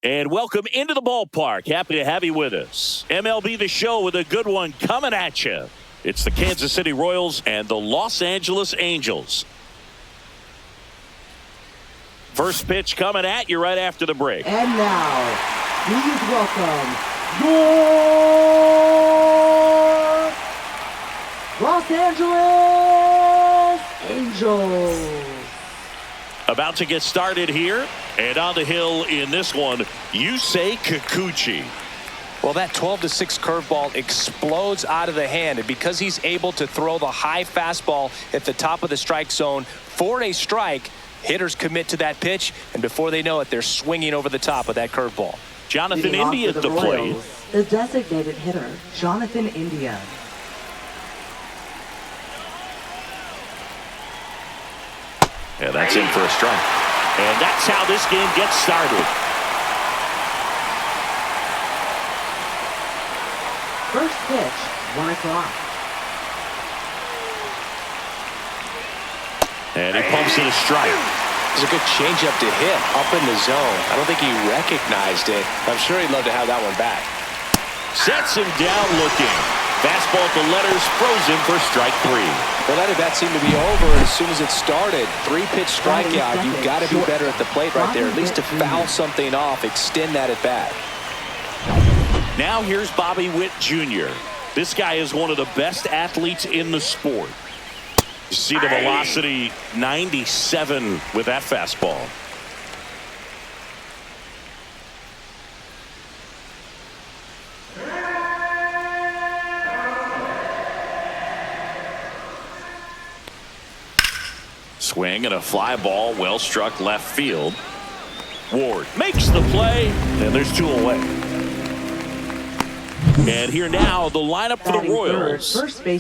And welcome into the ballpark. Happy to have you with us. MLB The Show with a good one coming at you. It's the Kansas City Royals and the Los Angeles Angels. First pitch coming at you right after the break. And now, please welcome your Los Angeles Angels. About to get started here. And on the hill in this one, Yusei Kikuchi. Well, that 12-6 curveball explodes out of the hand, and because he's able to throw the high fastball at the top of the strike zone for a strike, hitters commit to that pitch, and before they know it, they're swinging over the top of that curveball. Jonathan India at the plate. The designated hitter, Jonathan India. Yeah, that's in for a strike. And that's how this game gets started. First pitch, 1 o'clock. And he pumps in a strike. It's a good changeup to hit up in the zone. I don't think he recognized it. I'm sure he'd love to have that one back. Sets him down looking. Fastball to letters, frozen for strike 3. Well, that at bat seemed to be over as soon as it started. 3-pitch strikeout. You've got to be better at the plate right there, at least to foul something off, extend that at bat. Now here's Bobby Witt Jr. This guy is one of the best athletes in the sport. You see the velocity, 97 with that fastball. Swing and a fly ball, well struck left field. Ward makes the play, and there's 2 away. And here now, the lineup for the Royals.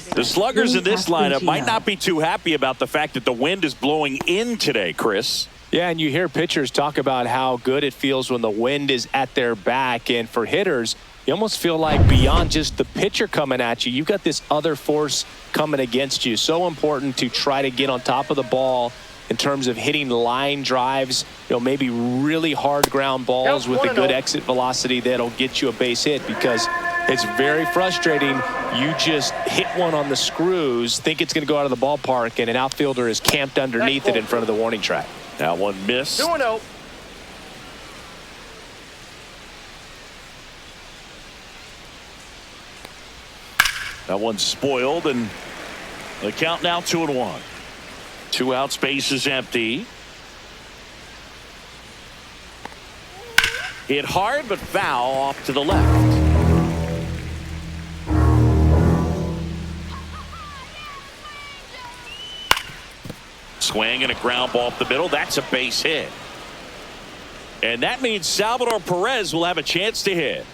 The sluggers in this lineup might not be too happy about the fact that the wind is blowing in today, Chris. Yeah, and you hear pitchers talk about how good it feels when the wind is at their back. And for hitters, you almost feel like beyond just the pitcher coming at you, you've got this other force coming against you. So important to try to get on top of the ball in terms of hitting line drives, maybe really hard ground balls with a good exit velocity that'll get you a base hit, because it's very frustrating. You just hit one on the screws, think it's going to go out of the ballpark, and an outfielder is camped underneath it in front of the warning track. That one missed. 2-0. That one's spoiled, and the count now 2-1. 2 outs, base is empty. Hit hard but foul off to the left. Swing and a ground ball up the middle. That's a base hit. And that means Salvador Perez will have a chance to hit.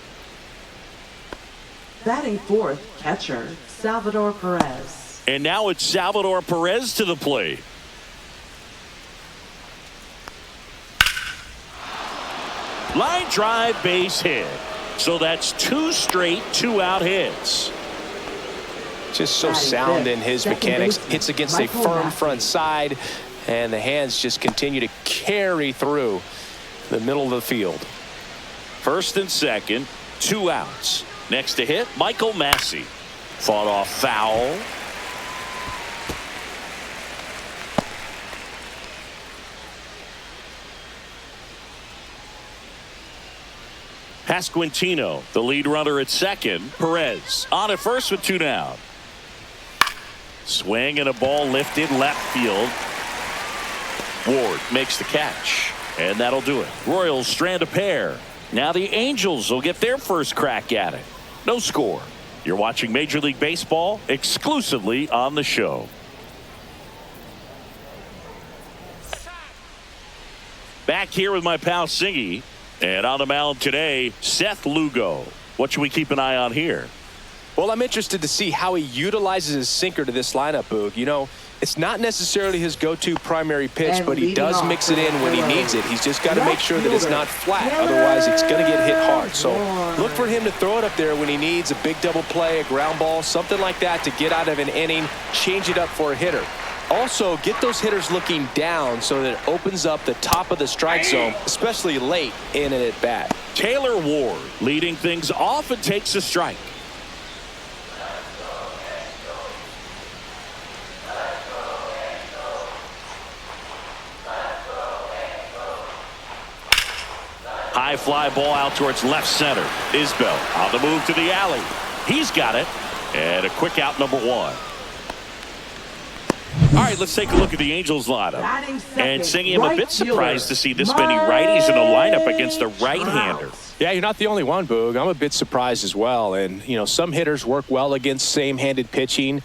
Batting fourth, catcher, Salvador Perez. And now it's Salvador Perez to the plate. Line drive, base hit. So that's 2 straight 2-out hits. Just so sound in his mechanics. Hits against a firm front side, and the hands just continue to carry through the middle of the field. First and second, 2 outs. Next to hit, Michael Massey. Fought off foul. Pasquantino, the lead runner at second. Perez on at first with 2 down. Swing and a ball lifted left field. Ward makes the catch, and that'll do it. Royals strand a pair. Now the Angels will get their first crack at it. No score. You're watching Major League Baseball exclusively on the show. Back here with my pal Singy. And on the mound today, Seth Lugo. What should we keep an eye on here? Well, I'm interested to see how he utilizes his sinker to this lineup, Boog. It's not necessarily his go-to primary pitch, but he does mix it in when he needs it. He's just got to make sure that it's not flat. Otherwise, it's going to get hit hard. So look for him to throw it up there when he needs a big double play, a ground ball, something like that to get out of an inning, change it up for a hitter. Also, get those hitters looking down so that it opens up the top of the strike zone, especially late in an at-bat. Taylor Ward leading things off and takes a strike. High fly ball out towards left center. Isbell on the move to the alley. He's got it. And a quick out, number one. All right, let's take a look at the Angels lineup. And Singy, I'm a bit surprised to see this many righties in a lineup against a right-hander. Yeah, you're not the only one, Boog. I'm a bit surprised as well. And, some hitters work well against same-handed pitching.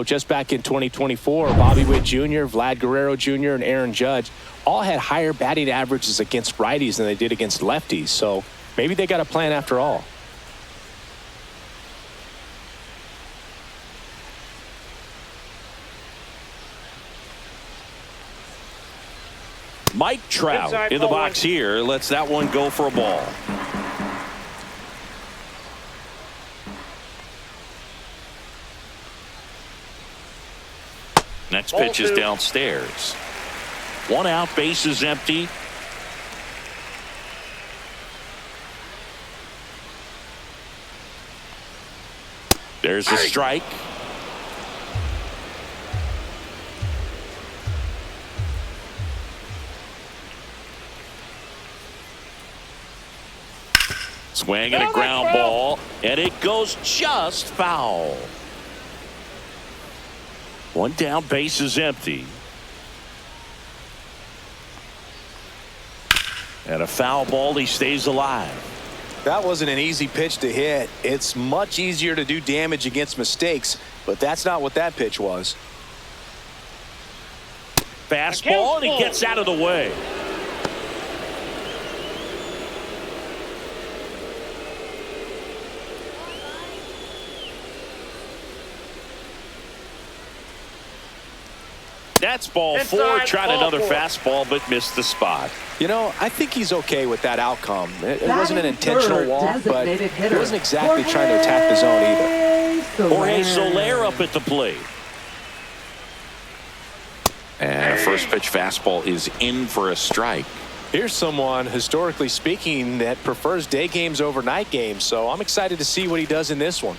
Just back in 2024, Bobby Witt Jr., Vlad Guerrero Jr., and Aaron Judge all had higher batting averages against righties than they did against lefties. So maybe they got a plan after all. Mike Trout in the box here. Lets that one go for a ball. Next pitch is downstairs. One out, base is empty. There's a strike. Swing and a ground ball, and it goes just foul. One down, base is empty. And a foul ball, he stays alive. That wasn't an easy pitch to hit. It's much easier to do damage against mistakes, but that's not what that pitch was. Fastball, and he gets out of the way. That's ball four. Tried another fastball, but missed the spot. I think he's okay with that outcome. It wasn't an intentional walk, but he wasn't exactly trying to attack the zone either. Jorge Soler up at the plate. And a first pitch fastball is in for a strike. Here's someone, historically speaking, that prefers day games over night games, so I'm excited to see what he does in this one.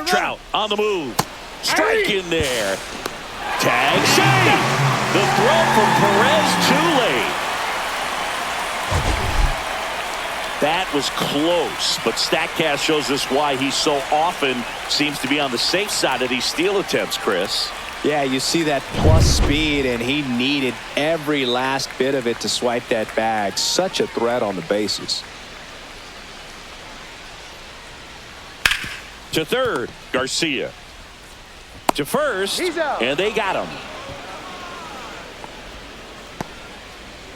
Trout on the move. Strike in there. Tag save. The throw from Perez too late. That was close, but StatCast shows us why he so often seems to be on the safe side of these steal attempts, Chris. Yeah, you see that plus speed, and he needed every last bit of it to swipe that bag. Such a threat on the bases. To third, Garcia. To first, and they got him.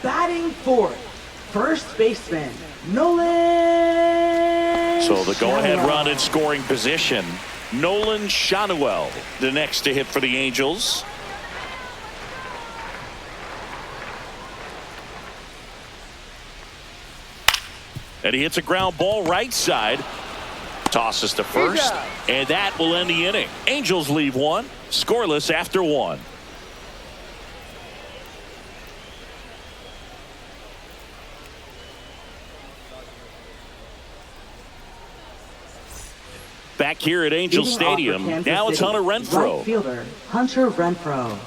Batting fourth, first baseman, Nolan. So the go-ahead run in scoring position. Nolan Shanuel, the next to hit for the Angels. And he hits a ground ball right side. Tosses to first, and that will end the inning. Angels leave one, scoreless after one. Back here at Angel Stadium, now it's Hunter Renfroe. Right fielder, Hunter Renfroe.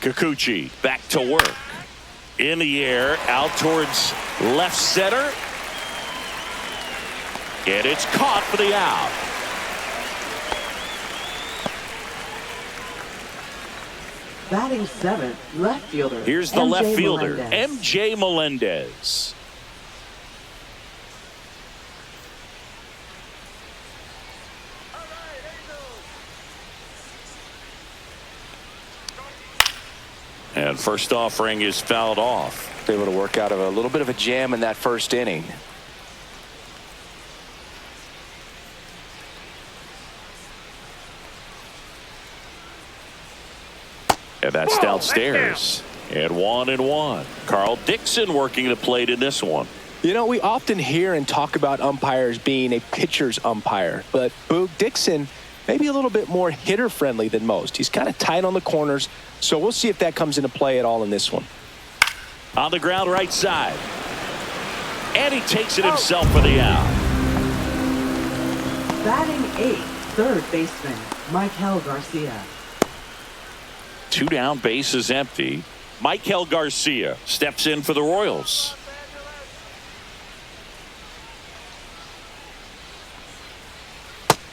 Kikuchi back to work. In the air, out towards left center. And it's caught for the out. Batting seventh, left fielder. Here's the MJ left fielder, Melendez. MJ Melendez. And first offering is fouled off. Able to work out of a little bit of a jam in that first inning. And that's downstairs. And 1-1. Carl Dixon working the plate in this one. You know, we often hear and talk about umpires being a pitcher's umpire, but Boog Dixon maybe a little bit more hitter friendly than most. He's kind of tight on the corners, so we'll see if that comes into play at all in this one. On the ground right side. And he takes it himself for the out. Batting 8th, third baseman, Michael Garcia. 2 down, base is empty. Michael Garcia steps in for the Royals.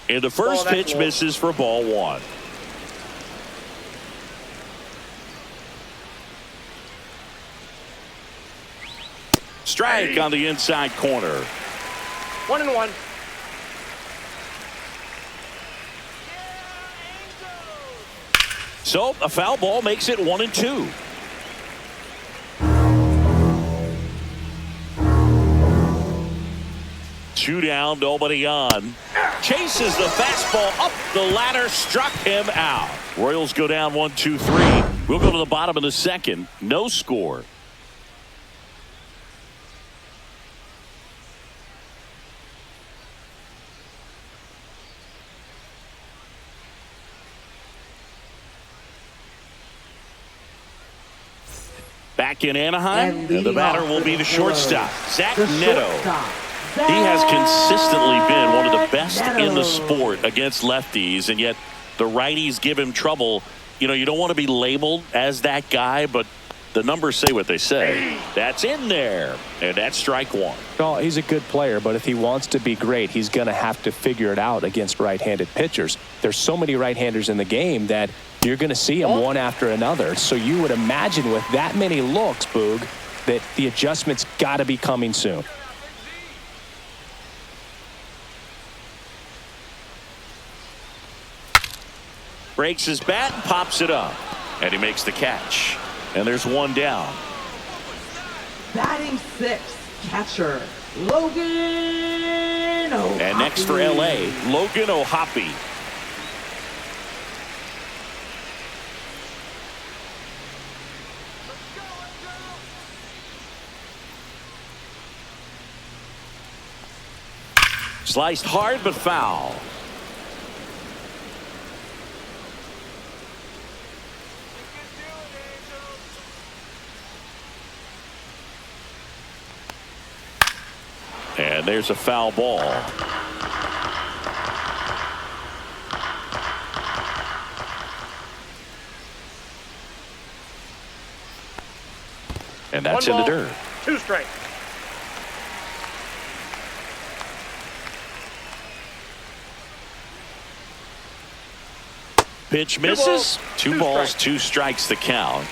And the first pitch misses for ball 1. Strike on the inside corner. 1-1. So a foul ball makes it 1-2. Two down, nobody on. Chases the fastball up the ladder, struck him out. Royals go down 1-2-3. We'll go to the bottom of the second. No score. Back in Anaheim, and the batter will be the shortstop, Zach Neto. He has consistently been one of the best in the sport against lefties, and yet the righties give him trouble. You know, you don't want to be labeled as that guy, but the numbers say what they say. That's in there, and that's strike 1. Oh, he's a good player, but if he wants to be great, he's going to have to figure it out against right-handed pitchers. There's so many right-handers in the game that you're going to see them one after another. So you would imagine with that many looks, Boog, that the adjustment's got to be coming soon. Breaks his bat and pops it up. And he makes the catch. And there's 1 down. Batting 6th, catcher, Logan O'Hoppe. And next for L.A., Logan O'Hoppe. Sliced hard but foul. And there's a foul ball. And that's in the dirt. 2 strikes. Pitch misses. 2 balls, 2 strikes the count.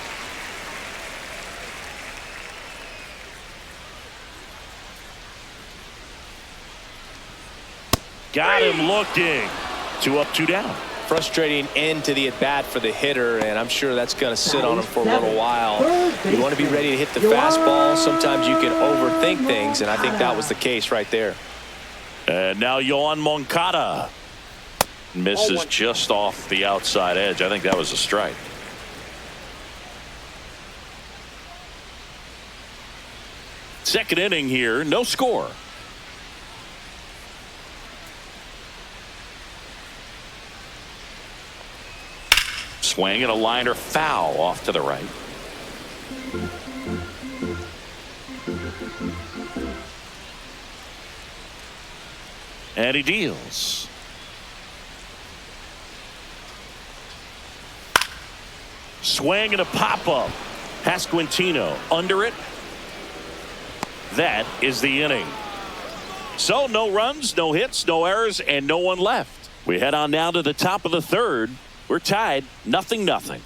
Got him looking. 2 up, 2 down. Frustrating end to the at-bat for the hitter, and I'm sure that's going to sit on him for a little while. You want to be ready to hit the fastball. Sometimes you can overthink things, and I think that was the case right there. And now Yoan Moncada misses just off the outside edge. I think that was a strike. Second inning here, no score. Swing and a liner foul off to the right. And he deals. Swing and a pop-up. Pasquantino under it. That is the inning. So no runs, no hits, no errors, and no one left. We head on now to the top of the third. We're tied 0-0.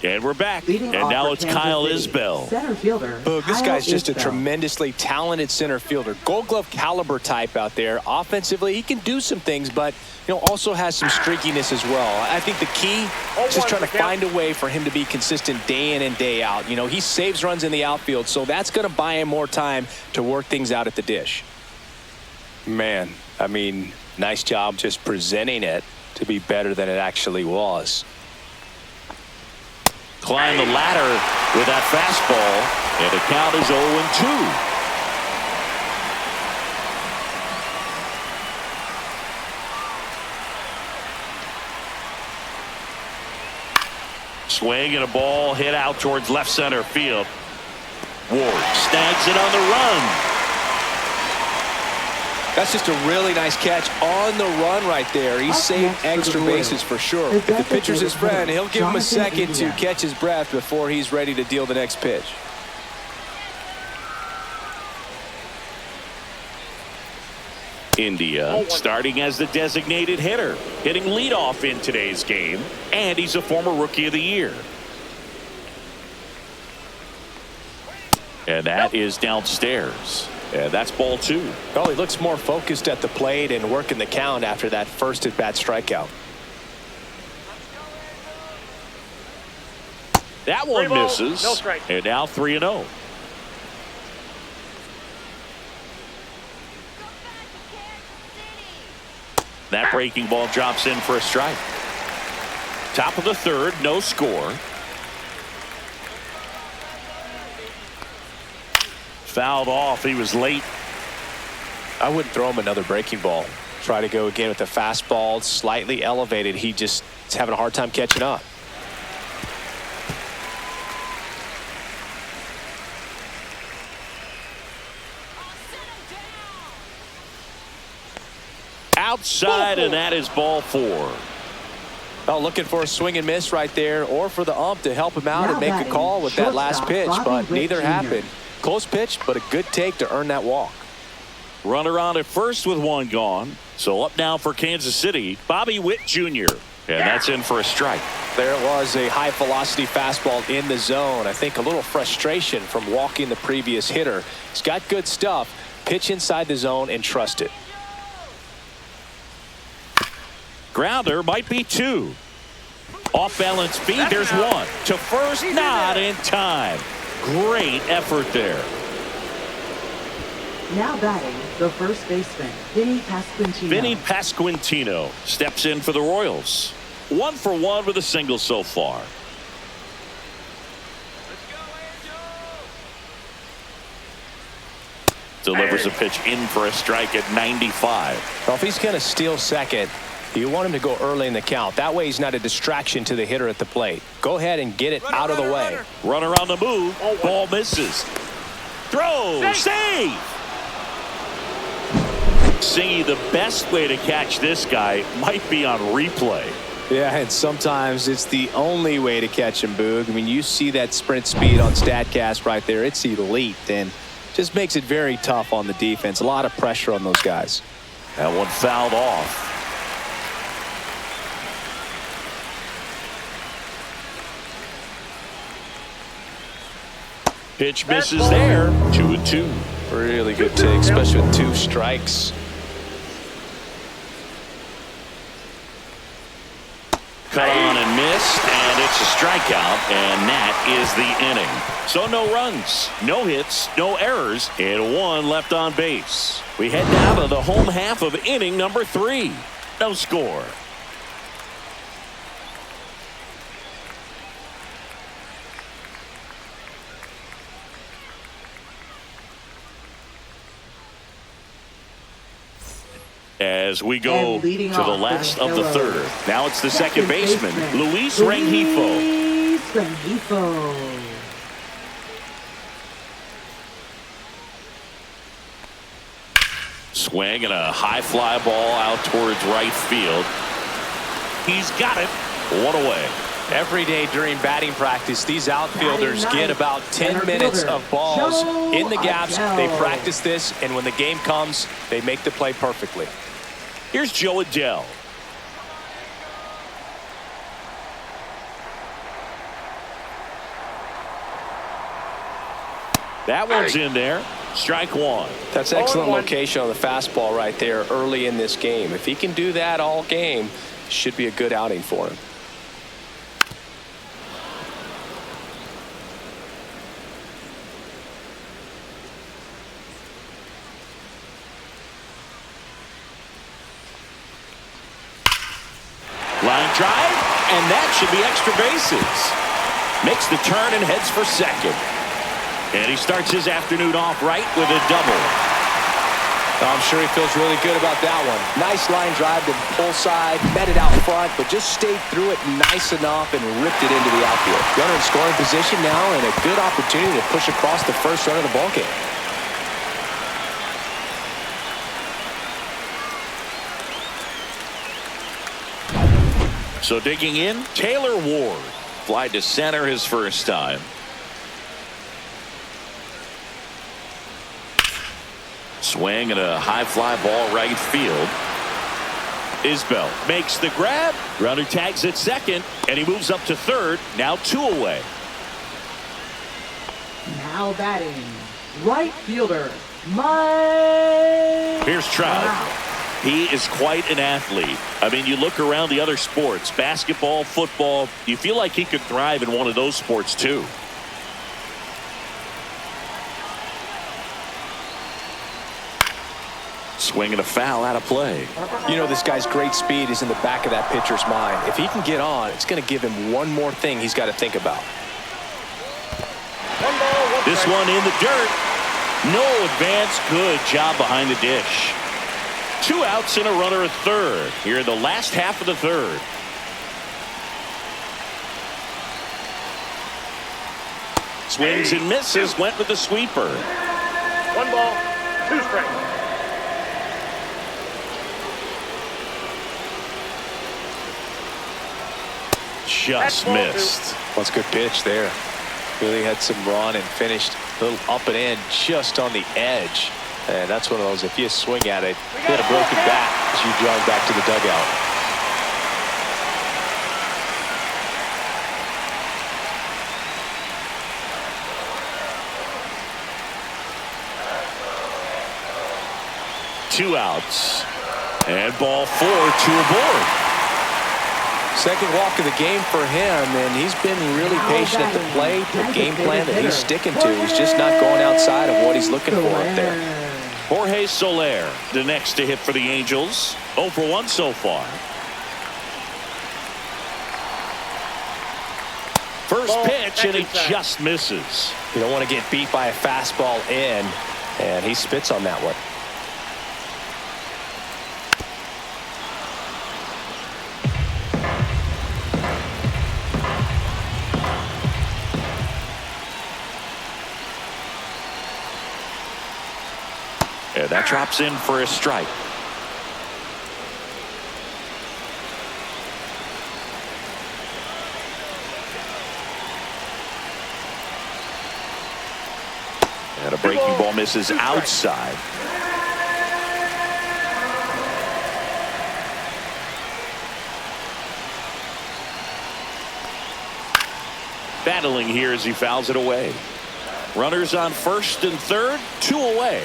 And we're back. Leading and now it's Kansas Kyle City, Isbell. Center fielder. Boog, this guy's just a Isbell. tremendously talented center fielder. Gold Glove caliber type out there. Offensively, he can do some things, but also has some streakiness as well. I think the key is just trying to find a way for him to be consistent day in and day out. He saves runs in the outfield, so that's going to buy him more time to work things out at the dish. Man, I mean, nice job just presenting it to be better than it actually was. Climb the ladder with that fastball, and the count is 0-2. Swing and a ball hit out towards left center field. Ward snags it on the run. That's just a really nice catch on the run right there. He's saved extra bases for sure. If the pitcher's his friend, he'll give him a second to catch his breath before he's ready to deal the next pitch. India starting as the designated hitter, hitting leadoff in today's game, and he's a former Rookie of the Year. And that is downstairs. And that's ball 2. Oh, he looks more focused at the plate and working the count after that first at-bat strikeout. That one misses. No strike. And now 3-0. That breaking ball drops in for a strike. Top of the third, no score. Fouled off. He was late. I wouldn't throw him another breaking ball. Try to go again with the fastball, slightly elevated. He just is having a hard time catching up. Outside, and that is ball 4. Oh, looking for a swing and miss right there, or for the ump to help him out and make a call with that last pitch, but neither happened. Close pitch, but a good take to earn that walk. Runner on at first with one gone. So up now for Kansas City, Bobby Witt Jr. And that's in for a strike. There it was, a high velocity fastball in the zone. I think a little frustration from walking the previous hitter. He's got good stuff. Pitch inside the zone and trust it. Grounder might be 2. Off balance feed, there's 1. To first, not in time. Great effort there. Now batting, the first baseman, Vinny Pasquantino. Vinny Pasquantino steps in for the Royals. 1 for 1 with a single so far. Delivers a pitch in for a strike at 95. Well, if he's going to steal second, you want him to go early in the count. That way he's not a distraction to the hitter at the plate. Go ahead and get it out of the way. Runner on the move. Ball misses. Throw. Save. Singy, the best way to catch this guy might be on replay. Yeah, and sometimes it's the only way to catch him, Boog. I mean, you see that sprint speed on StatCast right there. It's elite and just makes it very tough on the defense. A lot of pressure on those guys. That one fouled off. Pitch misses there. 2-2. Really good take, especially with 2 strikes. Cut on and missed, and it's a strikeout, and that is the inning. So no runs, no hits, no errors, and 1 left on base. We head now to the home half of inning number 3. No score. As we go to the last of the third. Now it's the second baseman, Luis Rengifo. Swing and a high fly ball out towards right field. He's got it. 1 away. Every day during batting practice, these outfielders get about 10 minutes of balls in the gaps. They practice this, and when the game comes, they make the play perfectly. Here's Joe Adell. That one's in there. Strike 1. That's excellent location on the fastball right there early in this game. If he can do that all game, it should be a good outing for him. Line drive, and that should be extra bases. Makes the turn and heads for second. And he starts his afternoon off right with a double. I'm sure he feels really good about that one. Nice line drive to the pull side, met it out front, but just stayed through it nice enough and ripped it into the outfield. Runner in scoring position now, and a good opportunity to push across the first run of the ballgame. So digging in, Taylor Ward. Fly to center his first time. Swing and a high fly ball right field. Isbell makes the grab. Runner tags at second, and he moves up to third. Now 2 away. Now batting, right fielder, Mike. Here's Trout. Wow. He is quite an athlete. I mean, you look around the other sports, basketball, football, you feel like he could thrive in one of those sports too. Swing and a foul out of play. You know, this guy's great speed is in the back of that pitcher's mind. If he can get on, it's going to give him one more thing he's got to think about. This one in the dirt. No advance. Good job behind the dish. 2 outs and a runner at third here in the last half of the third. Swings and misses. Went with the sweeper. 1 ball, 2 strikes. Just missed. That's a good pitch there. Really had some run and finished a little up and in just on the edge. And that's one of those, if you swing at it, hit a broken bat as you jog back to the dugout. Two outs. And ball 4, 2 aboard. Second walk of the game for him, and he's been really patient at the plate. The game plan that he's sticking to, he's just not going outside of what he's looking for up there. Jorge Soler, the next to hit for the Angels. 0 for 1 so far. First pitch, and he just misses. You don't want to get beat by a fastball in, and he spits on that one. And that drops in for a strike. And a breaking ball misses outside. Battling here as he fouls it away. Runners on first and third, 2 away.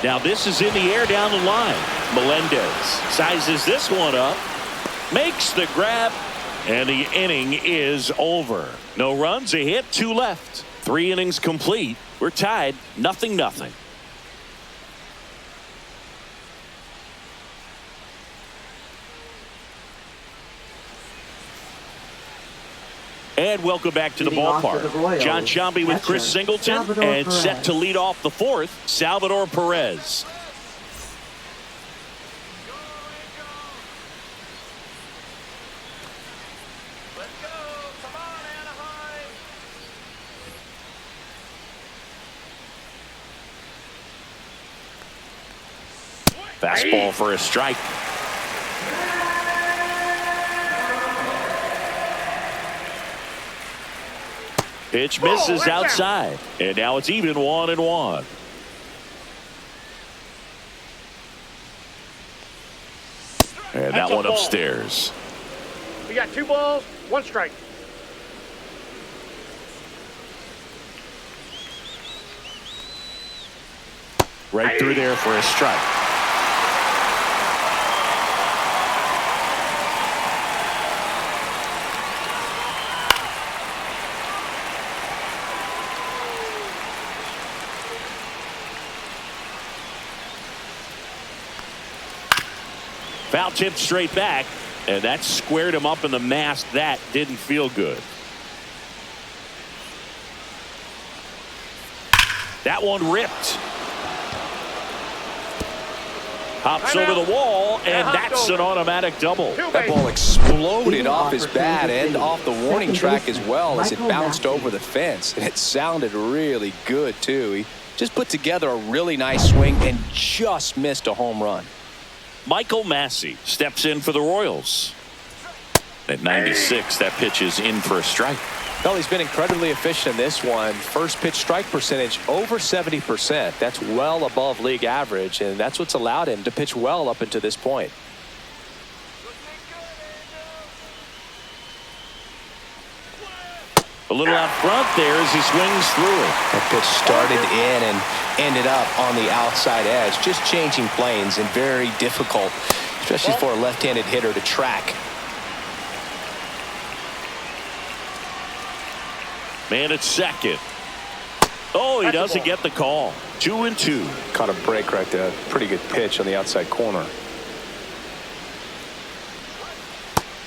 Now this is in the air down the line. Melendez sizes this one up, makes the grab, and the inning is over. No runs, a hit, 2 left. 3 innings complete. We're tied, 0-0. And welcome back to the ballpark. John Shambi with Chris Singleton, and set to lead off the 4th, Salvador Perez. Let's go. Come on, Anaheim. Fastball for a strike. Pitch misses outside, and now it's even 1-1. And that one upstairs. We got 2 balls, 1 strike. Right through there for a strike. Foul tip straight back, and that squared him up in the mask. That didn't feel good. That one ripped. Hops over the wall, and that's an automatic double. That ball exploded off his bat and off the warning track as well as it bounced over the fence. And it sounded really good, too. He just put together a really nice swing and just missed a home run. Michael Massey steps in for the Royals. At 96, that pitch is in for a strike. Well, he's been incredibly efficient in this one. First pitch strike percentage over 70%. That's well above league average, and that's what's allowed him to pitch well up until this point. A little out front there as he swings through it. That pitch started in and ended up on the outside edge, just changing planes and very difficult, especially for a left-handed hitter to track. Man at second. Oh, he doesn't get the call. 2-2. Caught a break right there. Pretty good pitch on the outside corner.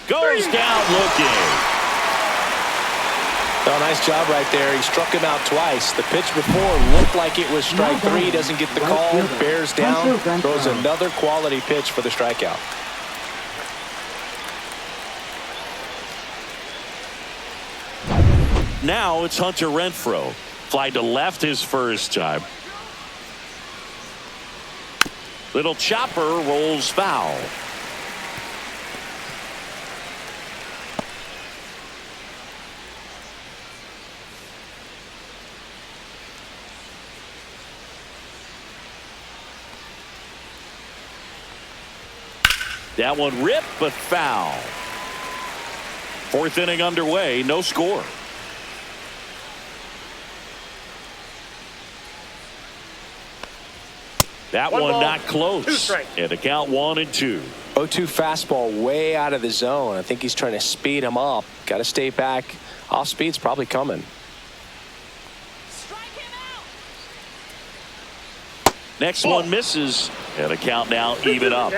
Goes down looking. Oh, nice job right there. He struck him out twice. The pitch before looked like it was strike three. Doesn't get the call. Bears down. Throws another quality pitch for the strikeout. Now it's Hunter Renfroe. Fly to left his first time. Little chopper rolls foul. That one ripped, but foul. Fourth inning underway, no score. That one not close. And the count 1-2. 0-2 fastball way out of the zone. I think he's trying to speed him up. Got to stay back. Off speed's probably coming. Next one misses. And the count now even up.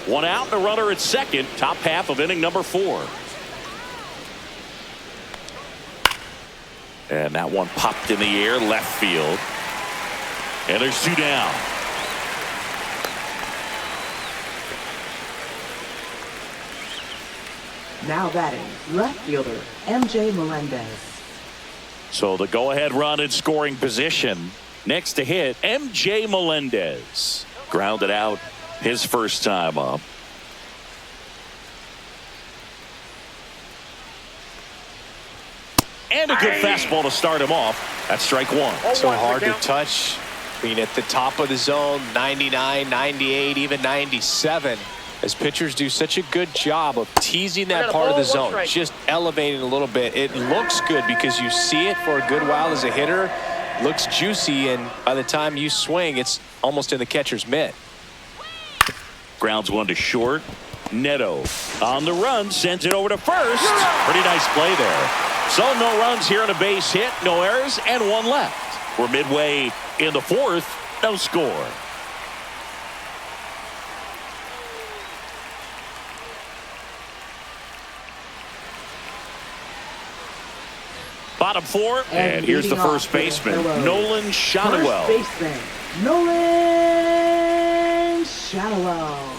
One out, the runner at second. Top half of inning number 4. And that one popped in the air left field. And there's 2 down. Now batting, left fielder, MJ Melendez. So the go-ahead run in scoring position. Next to hit, MJ Melendez. Grounded out his first time up. And a good fastball to start him off. That's strike 1. So hard to touch. Being at the top of the zone, 99, 98, even 97. As pitchers do such a good job of teasing that part of the zone, just elevating a little bit. It looks good because you see it for a good while as a hitter. Looks juicy, and by the time you swing, it's almost in the catcher's mitt. Grounds one to short. Neto on the run, sends it over to first. Pretty nice play there. So no runs here on a base hit, no errors, and 1 left. We're midway in the 4th, no score. Bottom 4, and here's the first baseman, Nolan Shadowell. First baseman, Nolan Shadowell.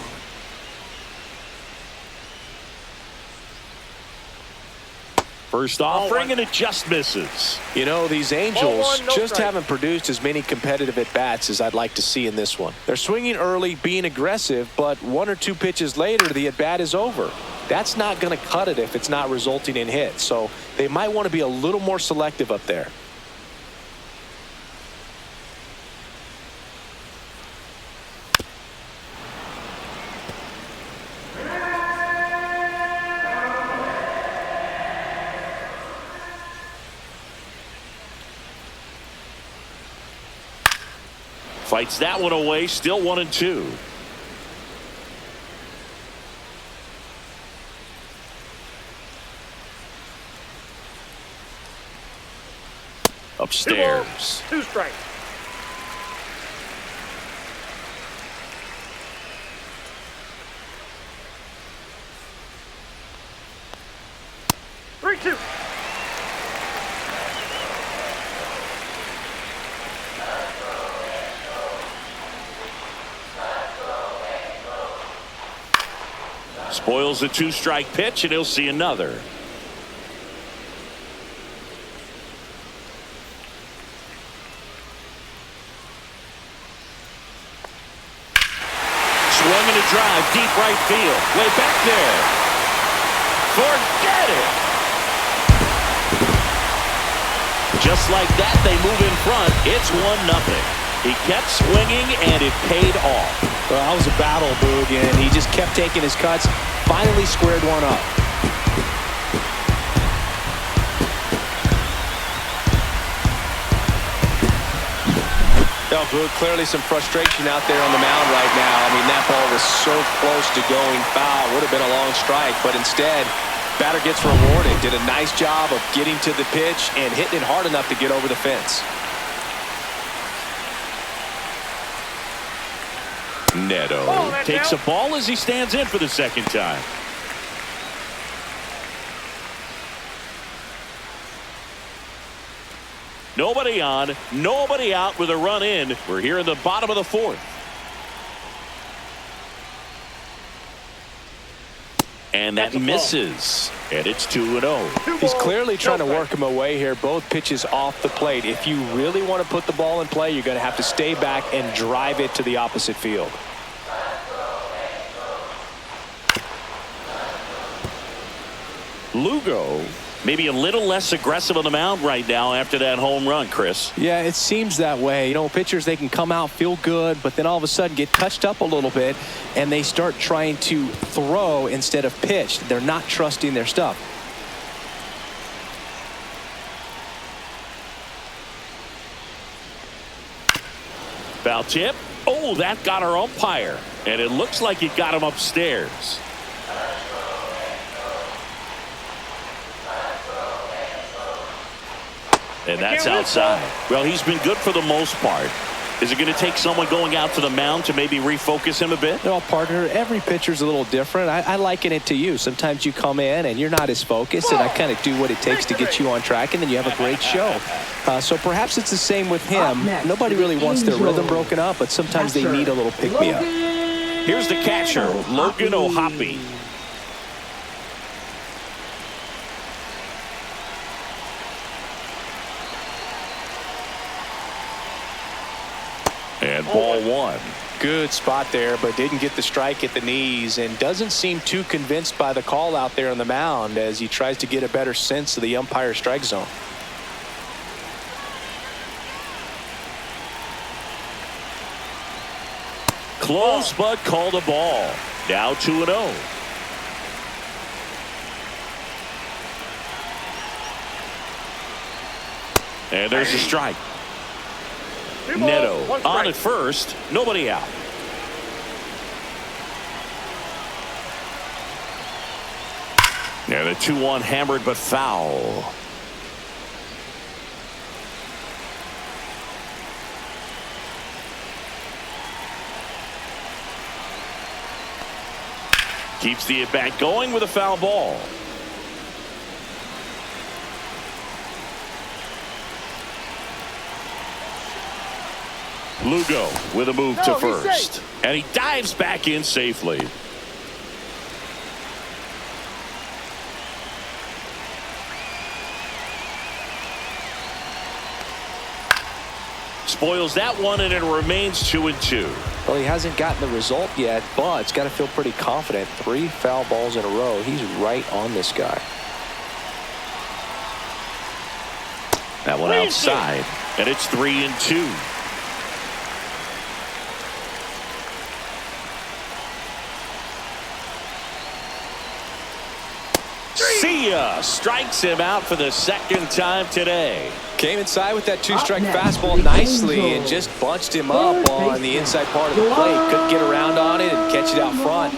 First offering, and it just misses. You know, these Angels just haven't produced as many competitive at-bats as I'd like to see in this one. They're swinging early, being aggressive, but 1 or 2 pitches later, the at-bat is over. That's not going to cut it if it's not resulting in hits. So they might want to be a little more selective up there. Fights that one away, still 1-2. Upstairs. 2 strikes. 3-2. Spoils the 2-strike pitch, and he'll see another. Swung and a drive, deep right field. Way back there. Forget it. Just like that, they move in front. It's 1-0. He kept swinging, and it paid off. Well, that was a battle, Boog, and he just kept taking his cuts. Finally squared one up. Boog, clearly some frustration out there on the mound right now. I mean, that ball was so close to going foul. Would have been a long strike, but instead, batter gets rewarded. Did a nice job of getting to the pitch and hitting it hard enough to get over the fence. Neto takes a ball as he stands in for the second time. Nobody on, nobody out with a run in. We're here in the bottom of the fourth. And that misses. And it's 2-0. He's clearly trying to work him away here. Both pitches off the plate. If you really want to put the ball in play, you're going to have to stay back and drive it to the opposite field. Lugo maybe a little less aggressive on the mound right now after that home run, Chris. Yeah, it seems that way. You know, pitchers, they can come out, feel good, but then all of a sudden get touched up a little bit, and they start trying to throw instead of pitch. They're not trusting their stuff. Foul tip. Oh, that got our umpire, and it looks like it got him upstairs. And that's outside. Well, he's been good for the most part. Is it going to take someone going out to the mound to maybe refocus him a bit? Well, partner, every pitcher's a little different. I liken it to you. Sometimes you come in and you're not as focused, and I kind of do what it takes to get you on track, and then you have a great show. So perhaps it's the same with him. Nobody really wants their rhythm broken up, but sometimes they need a little pick-me-up. Here's the catcher, Logan O'Hoppe. And ball one. Good spot there, but didn't get the strike at the knees, and doesn't seem too convinced by the call out there on the mound as he tries to get a better sense of the umpire strike zone. Close, but called a ball. Now 2-0. And there's a strike. Neto on at first, nobody out. And a 2-1 hammered but foul. Keeps the at-bat going with a foul ball. Lugo with a move to first. And he dives back in safely. Spoils that one, and it remains 2-2. Well, he hasn't gotten the result yet, but it's got to feel pretty confident. 3 foul balls in a row. He's right on this guy. That one outside, and it's 3-2. See ya! Strikes him out for the second time today. Came inside with that 2-strike fastball nicely and just bunched him up on the inside part of the plate. Couldn't get around on it and catch it out front.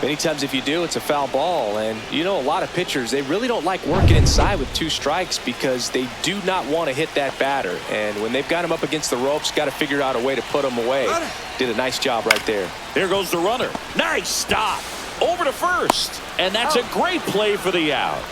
Many times if you do, it's a foul ball. And you know, a lot of pitchers, they really don't like working inside with 2 strikes because they do not want to hit that batter. And when they've got him up against the ropes, got to figure out a way to put him away. Did a nice job right there. There goes the runner. Nice stop. Over to first. And that's a great play for the out.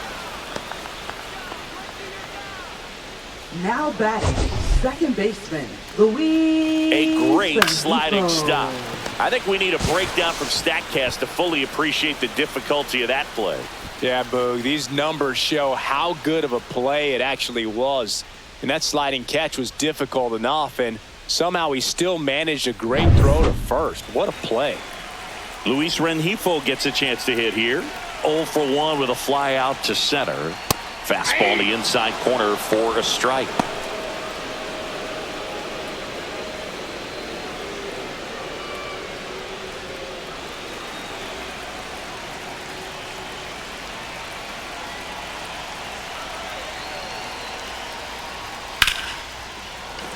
Now batting, second baseman, Luis. A great Rengifo. sliding stop. I think we need a breakdown from StatCast to fully appreciate the difficulty of that play. Yeah, Boog, these numbers show how good of a play it actually was. And that sliding catch was difficult enough, and somehow he still managed a great throw to first. What a play. Luis Rengifo gets a chance to hit here. 0 for 1 with a fly out to center. Fastball in the inside corner for a strike.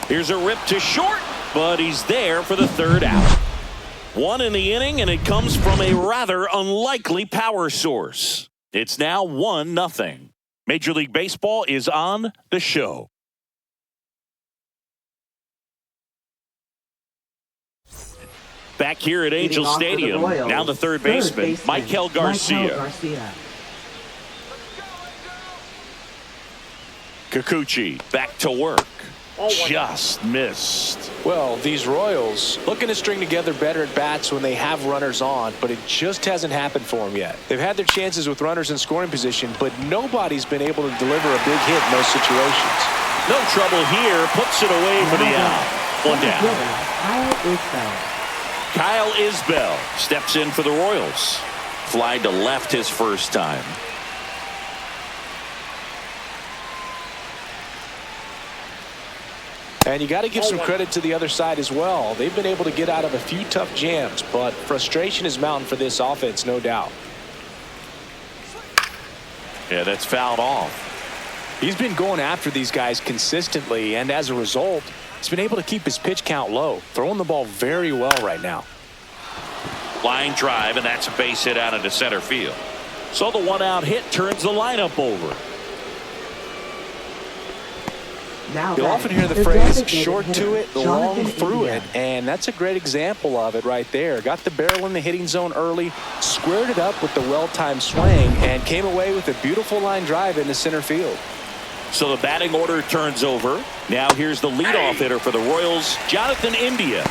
Here's a rip to short, but he's there for the third out. One in the inning, and it comes from a rather unlikely power source. It's now 1-0. Major League Baseball is on the show. Back here at Angel Stadium, now the third baseman, Michael Garcia. Kikuchi back to work. Just missed. Well, these Royals looking to string together better at bats when they have runners on, but it just hasn't happened for them yet. They've had their chances with runners in scoring position, but nobody's been able to deliver a big hit in those situations. No trouble here. Puts it away for the out. One down. Kyle Isbell steps in for the Royals. Fly to left his first time. And you got to give some credit to the other side as well. They've been able to get out of a few tough jams, but frustration is mounting for this offense, no doubt. Yeah, that's fouled off. He's been going after these guys consistently, and as a result, he's been able to keep his pitch count low, throwing the ball very well right now. Line drive, and that's a base hit out into center field. So the one-out hit turns the lineup over. You'll often hear the phrase short to it, long through it, and that's a great example of it right there. Got the barrel in the hitting zone early, squared it up with the well-timed swing, and came away with a beautiful line drive into center field. So the batting order turns over. Now here's the leadoff hitter for the Royals, Jonathan India.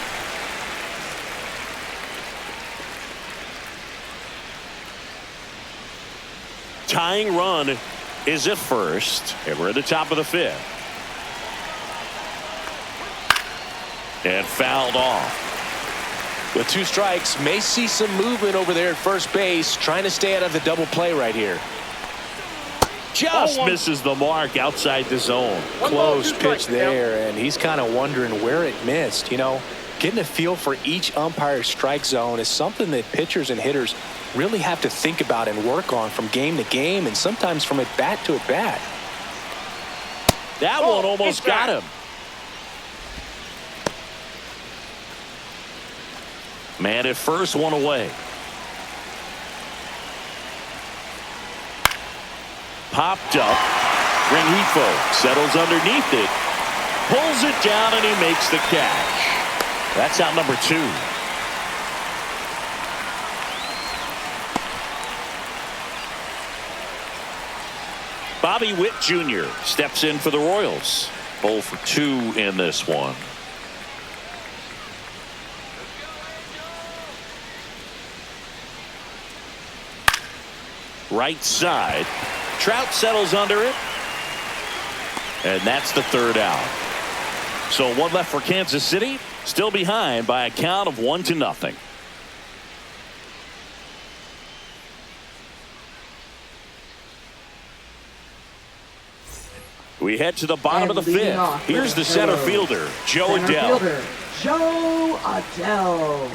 Tying run is at first, and we're at the top of the fifth. And fouled off. With 2 strikes, may see some movement over there at first base, trying to stay out of the double play right here. Just misses the mark outside the zone. Close pitch there, and he's kind of wondering where it missed. You know, getting a feel for each umpire's strike zone is something that pitchers and hitters really have to think about and work on from game to game, and sometimes from at bat to at bat. That one almost got him. Man at first, one away. Popped up. Rengifo settles underneath it. Pulls it down, and he makes the catch. That's out number 2. Bobby Witt Jr. steps in for the Royals. 0 for 2 in this one. Right side. Trout settles under it. And that's the third out. So one left for Kansas City. Still behind by a count of 1-0. We head to the bottom of the fifth. Here's the center fielder, Joe Adele. Joe Adele.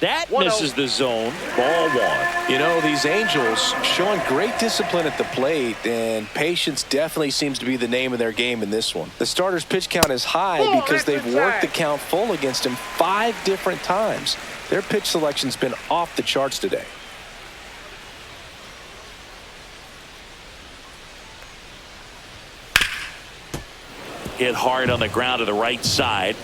That misses the zone. Ball 1. You know, these Angels showing great discipline at the plate, and patience definitely seems to be the name of their game in this one. The starter's pitch count is high because they've worked the count full against him 5 different times. Their pitch selection's been off the charts today. Hit hard on the ground to the right side.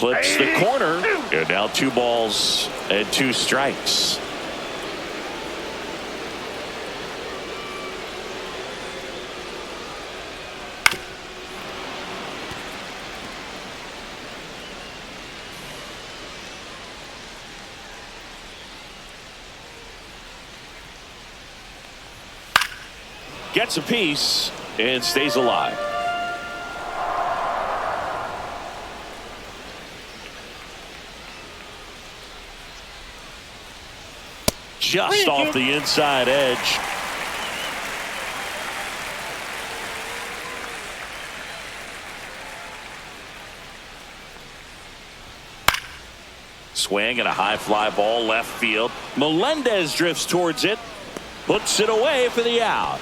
Clips the corner. And now 2 balls and 2 strikes. Gets a piece and stays alive. Just off the inside edge. Swing and a high fly ball left field. Melendez drifts towards it. Puts it away for the out.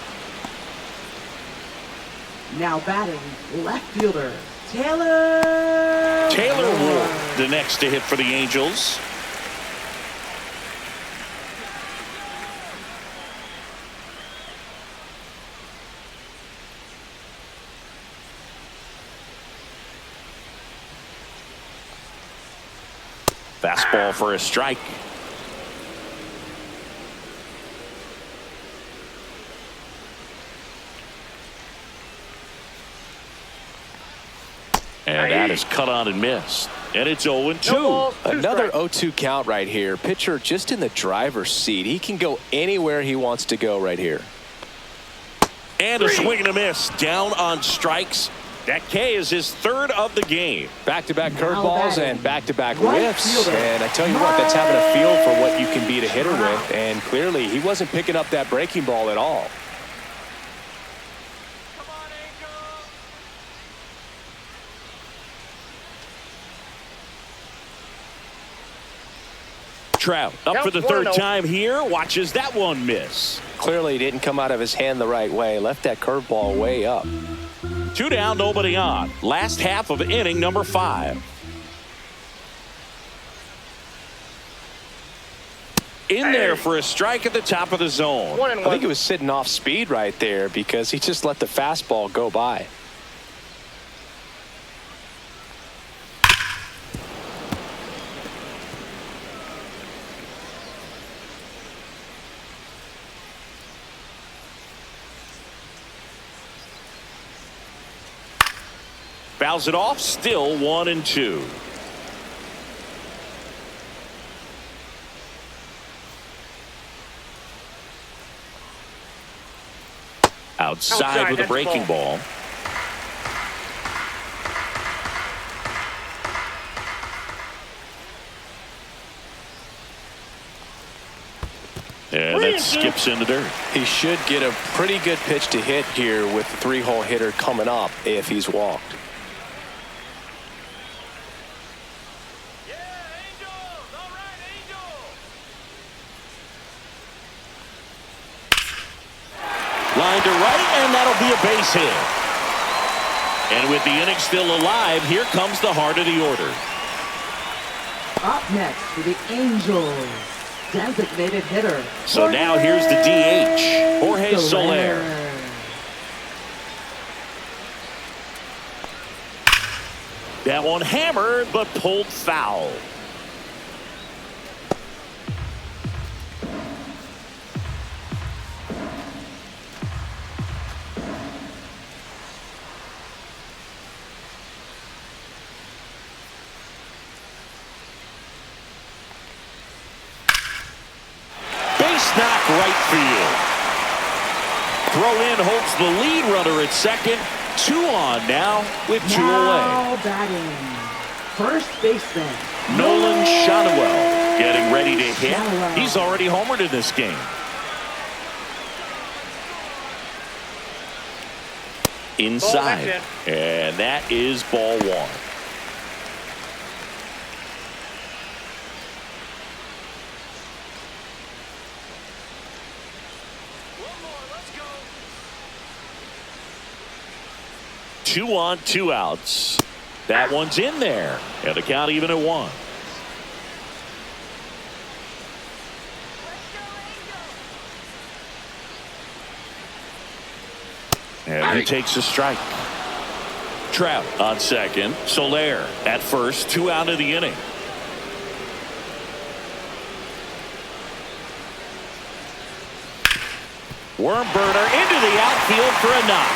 Now batting, left fielder, Taylor Ward, the next to hit for the Angels. Fastball for a strike. And that is cut on and missed. And it's 0-2. Another 0-2 count right here. Pitcher just in the driver's seat. He can go anywhere he wants to go right here. And a swing and a miss. Down on strikes. That K is his 3rd of the game. Back-to-back curveballs and back-to-back whiffs. And I tell you what, that's having a feel for what you can beat a hitter with. And clearly, he wasn't picking up that breaking ball at all. Come on, Angels. Trout up for the 3rd time here. Watches that one miss. Clearly, didn't come out of his hand the right way. Left that curveball way up. 2 down, nobody on. Last half of inning number 5. In there for a strike at the top of the zone. I think he was sitting off speed right there because he just let the fastball go by. Fouls it off, still 1-2. Outside with a breaking ball. And that skips in the dirt. He should get a pretty good pitch to hit here with the 3-hole hitter coming up if he's walked. Line to right, and that'll be a base hit. And with the inning still alive, here comes the heart of the order. Up next for the Angels, designated hitter. So now here's the DH, Jorge Soler. That one hammered, but pulled foul. Knock right field. Throw in holds the lead runner at second. 2 on now with 2 now away. Batting, first baseman Nolan Shotwell getting ready to hit. Shotwell. He's already homered in this game. Inside. And that is ball 1. Two on, 2 outs. That one's in there. And the count even at 1. And he takes a strike. Trout on second. Soler at first. 2 out of the inning. Worm burner into the outfield for a knock.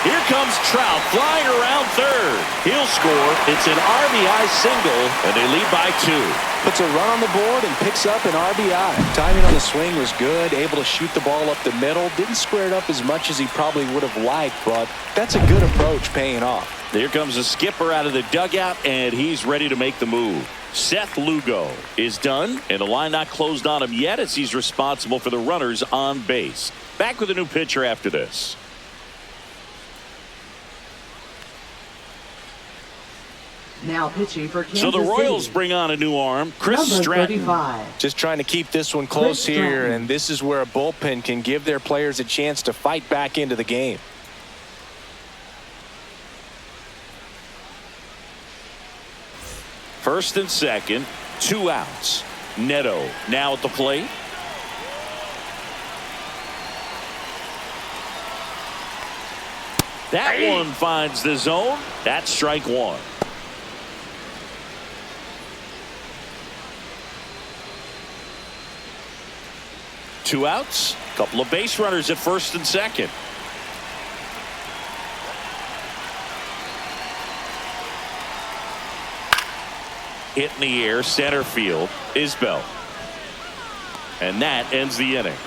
Here comes Trout flying around third. He'll score. It's an RBI single, and they lead by 2. Puts a run on the board and picks up an RBI. Timing on the swing was good. Able to shoot the ball up the middle. Didn't square it up as much as he probably would have liked, but that's a good approach paying off. Here comes the skipper out of the dugout, and he's ready to make the move. Seth Lugo is done, and the line not closed on him yet as he's responsible for the runners on base. Back with a new pitcher after this. Now pitching for Kansas So the Royals City. bring on a new arm, Chris Number Stratton. 35. Just trying to keep this one close Chris here, Stratton. and this is where a bullpen can give their players a chance to fight back into the game. First and second, 2 outs. Neto now at the plate. That one finds the zone. That's strike 1. Two outs. Couple of base runners at first and second. Hit in the air, center field, Isbell. And that ends the inning.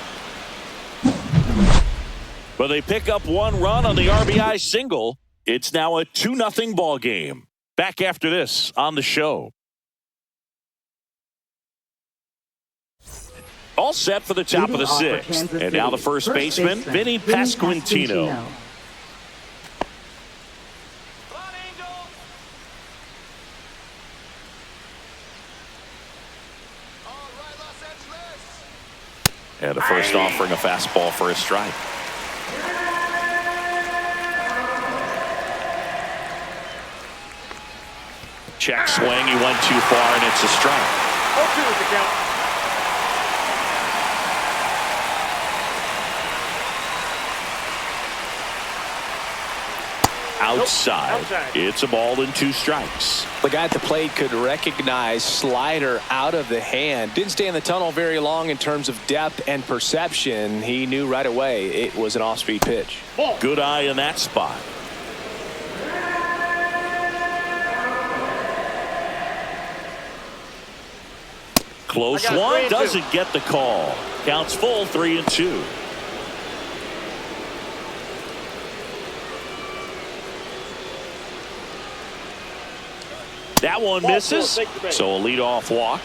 But they pick up 1 run on the RBI single. It's now a 2-0 ball game. Back after this on the show. All set for the top of the 6th. And now the first baseman, Vinny Pasquantino. Come on, Angels. All right, Los Angeles. And the first offering a fastball for a strike. Check swing. He went too far, and it's a strike. 0-2 is the count. Outside. It's a ball and 2 strikes. The guy at the plate could recognize slider out of the hand. Didn't stay in the tunnel very long in terms of depth and perception. He knew right away it was an off-speed pitch. Good eye in that spot. Close one, doesn't get the call. Counts full, 3-2. That one misses, so a leadoff walk.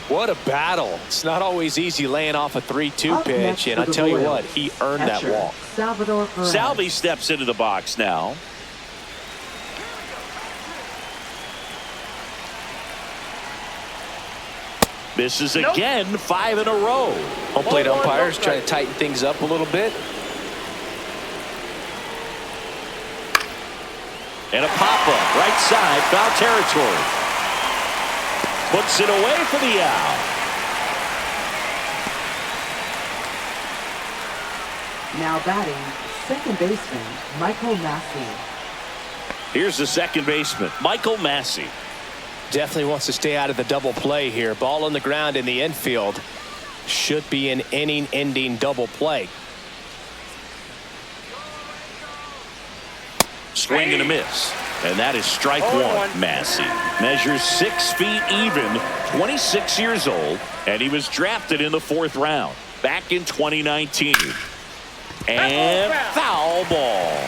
What a battle. It's not always easy laying off a 3-2 Up next pitch, and for I the tell you Royals, what, he earned that catcher, walk. Salvador Perez. Salvi steps into the box now. Misses again, 5 in a row. Home plate umpires trying to tighten things up a little bit. And a pop-up, right side, foul territory. Puts it away for the out. Now batting, second baseman, Michael Massey. Here's the second baseman, Michael Massey. Definitely wants to stay out of the double play here. Ball on the ground in the infield. Should be an inning-ending double play. Swing and a miss. And that is strike 1. Massey measures 6 feet even, 26 years old, and he was drafted in the 4th round back in 2019. And foul ball.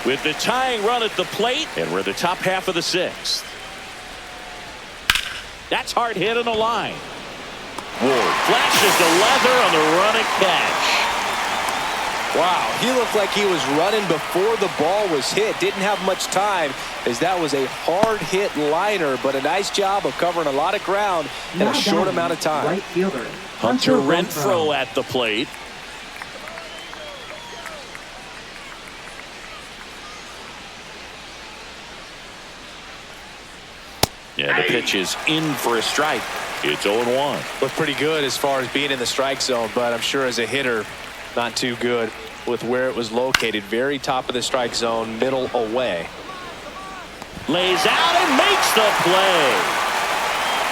With the tying run at the plate, and we're the top half of the 6th. That's hard hit on the line. Ward flashes the leather on the running catch. Wow, he looked like he was running before the ball was hit. Didn't have much time, as that was a hard hit liner, but a nice job of covering a lot of ground in Now a short batting, amount of time. Right fielder, Hunter Renfroe at the plate. Yeah, the pitch is in for a strike. It's 0-1. Looked pretty good as far as being in the strike zone, but I'm sure as a hitter, not too good with where it was located. Very top of the strike zone, middle away. Lays out and makes the play.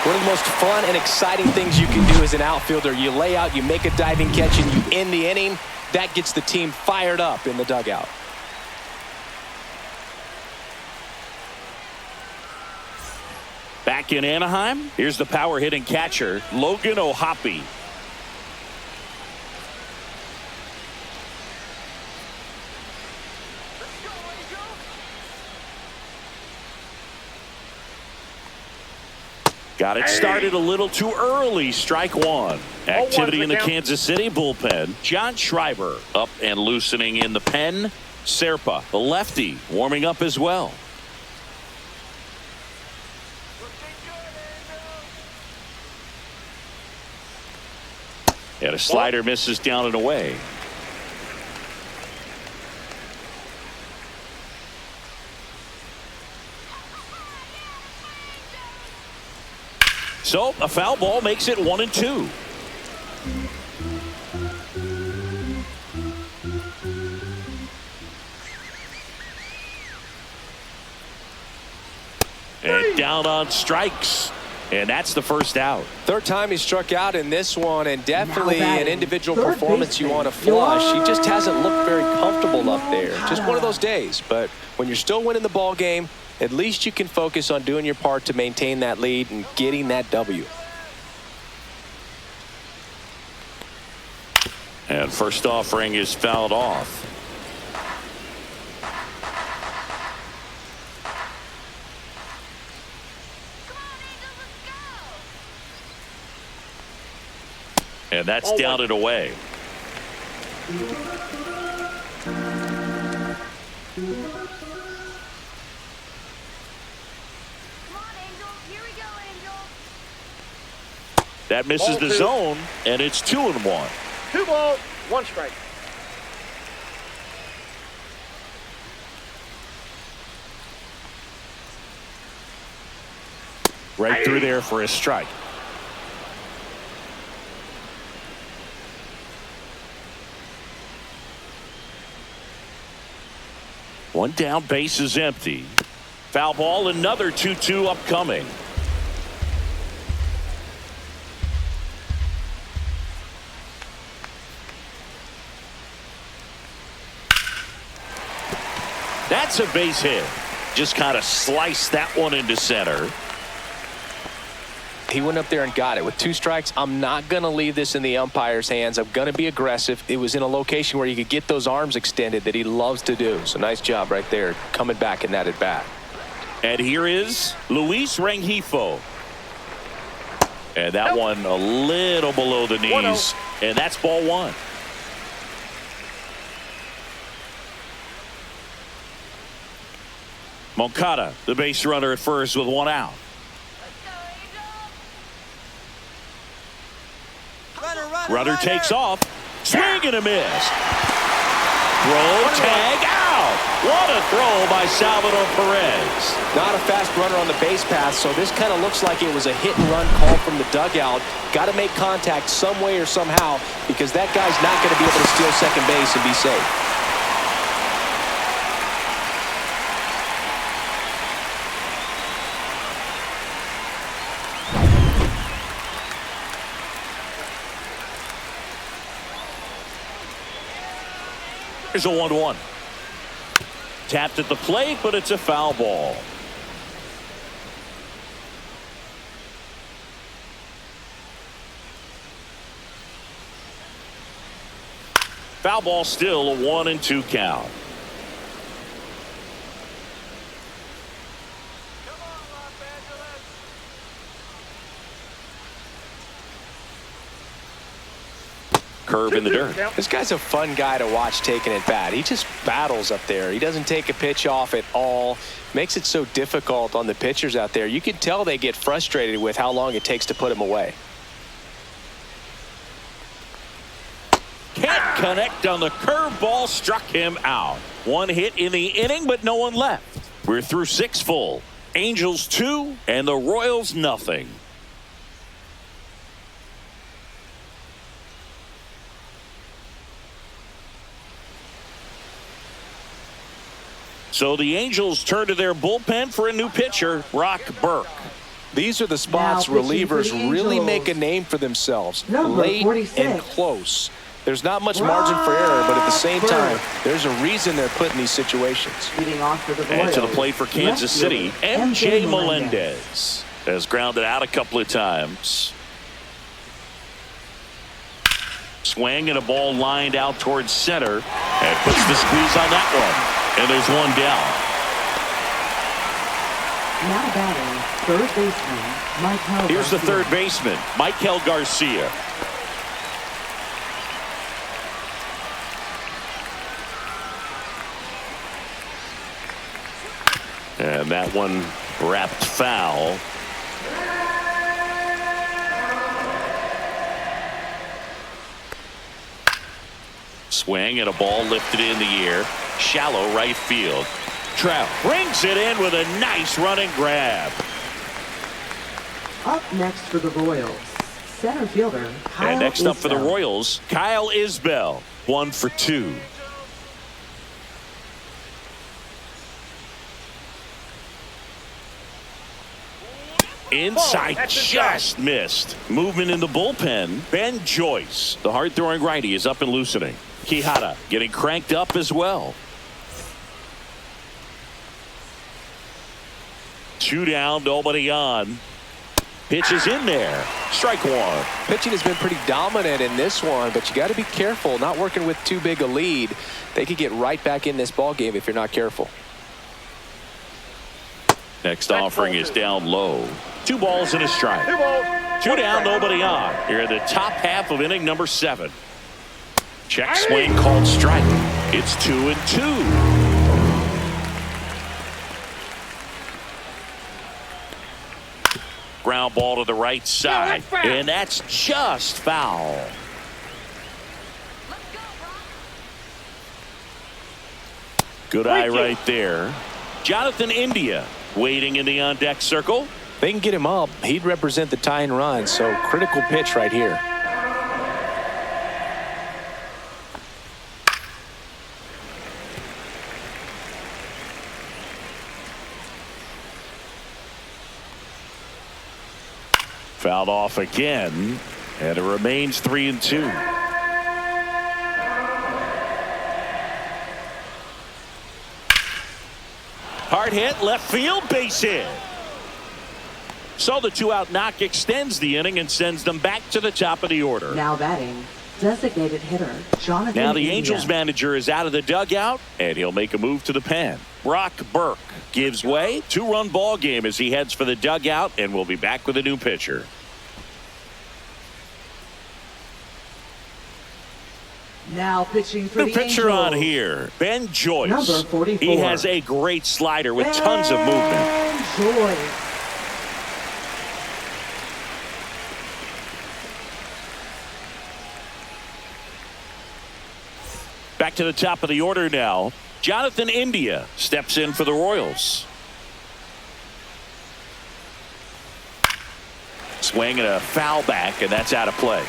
One of the most fun and exciting things you can do as an outfielder. You lay out, you make a diving catch, and you end the inning. That gets the team fired up in the dugout. Back in Anaheim, here's the power hitting catcher, Logan O'Hoppe. Got it started a little too early. Strike one. Activity in the Kansas City bullpen. John Schreiber up and loosening in the pen. Serpa, the lefty, warming up as well. And a slider misses down and away. So a foul ball makes it 1-2. And down on strikes. And that's the first out. Third time he struck out in this one, and definitely an individual performance you want to flush. He just hasn't looked very comfortable up there. Just one of those days. But when you're still winning the ball game, at least you can focus on doing your part to maintain that lead and getting that W. And first offering is fouled off. And that's down and away. That misses the zone, and it's 2-1. 2 balls, 1 strike. Right through there for a strike. One down, base is empty. Foul ball, another 2-2 upcoming. That's a base hit. Just kind of sliced that one into center. He went up there and got it. With 2 strikes, I'm not going to leave this in the umpire's hands. I'm going to be aggressive. It was in a location where you could get those arms extended that he loves to do. So nice job right there coming back in that at bat. And here is Luis Rengifo. And that one a little below the knees. And that's ball 1. Moncada, the base runner at first with 1 out. Runner takes off. Swing and a miss. Throw, tag, out. What a throw by Salvador Perez. Not a fast runner on the base path, so this kind of looks like it was a hit-and-run call from the dugout. Got to make contact some way or somehow, because that guy's not going to be able to steal second base and be safe. Here's a 1-1. Tapped at the plate, but it's a foul ball. Foul ball, still a 1-2 count. Curve in the dirt. This guy's a fun guy to watch taking at bat. He just battles up there. He doesn't take a pitch off at all. Makes it so difficult on the pitchers out there. You can tell they get frustrated with how long it takes to put him away. Can't connect on the curveball, struck him out. 1 hit in the inning, but no one left. We're through 6 full. Angels 2 and the Royals nothing. So the Angels turn to their bullpen for a new pitcher, Brock Burke. These are the spots Now pitching for relievers the really Angels. make a name for themselves. Number Late 46. and close. There's not much margin for error, but at the same Brock time, Burke. there's a reason they're put in these situations. Leading off for the Royals. And to the plate for Kansas left City, fielder, MJ Melendez has grounded out a couple of times. Swing and a ball lined out towards center and puts the squeeze on that one. And there's one down. Now batting, third baseman, Michael Here's the Garcia. third baseman, Michael Garcia. And that one wrapped foul. Swing and a ball lifted in the air. Shallow right field. Trout brings it in with a nice running grab. Up next for the Royals, center fielder, Kyle And next up for the Isbell. Royals, Kyle Isbell. 1 for 2. Inside, just missed. Movement in the bullpen. Ben Joyce, the hard-throwing righty, is up and loosening. Quijada getting cranked up as well. 2 down, nobody on. Pitch is in there. Strike one. Pitching has been pretty dominant in this one, but you got to be careful. Not working with too big a lead. They could get right back in this ball game if you're not careful. Next offering is down low. 2 balls and a strike. 2 down, nobody on. Here in the top half of inning number 7. Check swing called strike. It's 2-2. Ground ball to the right side. And that's just foul. Good eye right there. Jonathan India waiting in the on-deck circle. They can get him up. He'd represent the tying run, so critical pitch right here. Fouled off again, and it remains 3-2. Hard hit, left field, base hit. So the 2-out knock extends the inning and sends them back to the top of the order. Now batting, designated hitter, Jonathan Now the India. Angels manager is out of the dugout, and he'll make a move to the pen. Brock Burke gives way. 2-run ball game as he heads for the dugout, and we'll be back with a new pitcher. Now pitching for New the pitcher on Angels. here, Ben Joyce. Number 44. He has a great slider with tons of movement. Ben Joyce. Back to the top of the order now. Jonathan India steps in for the Royals. Swing and a foul back, and that's out of play.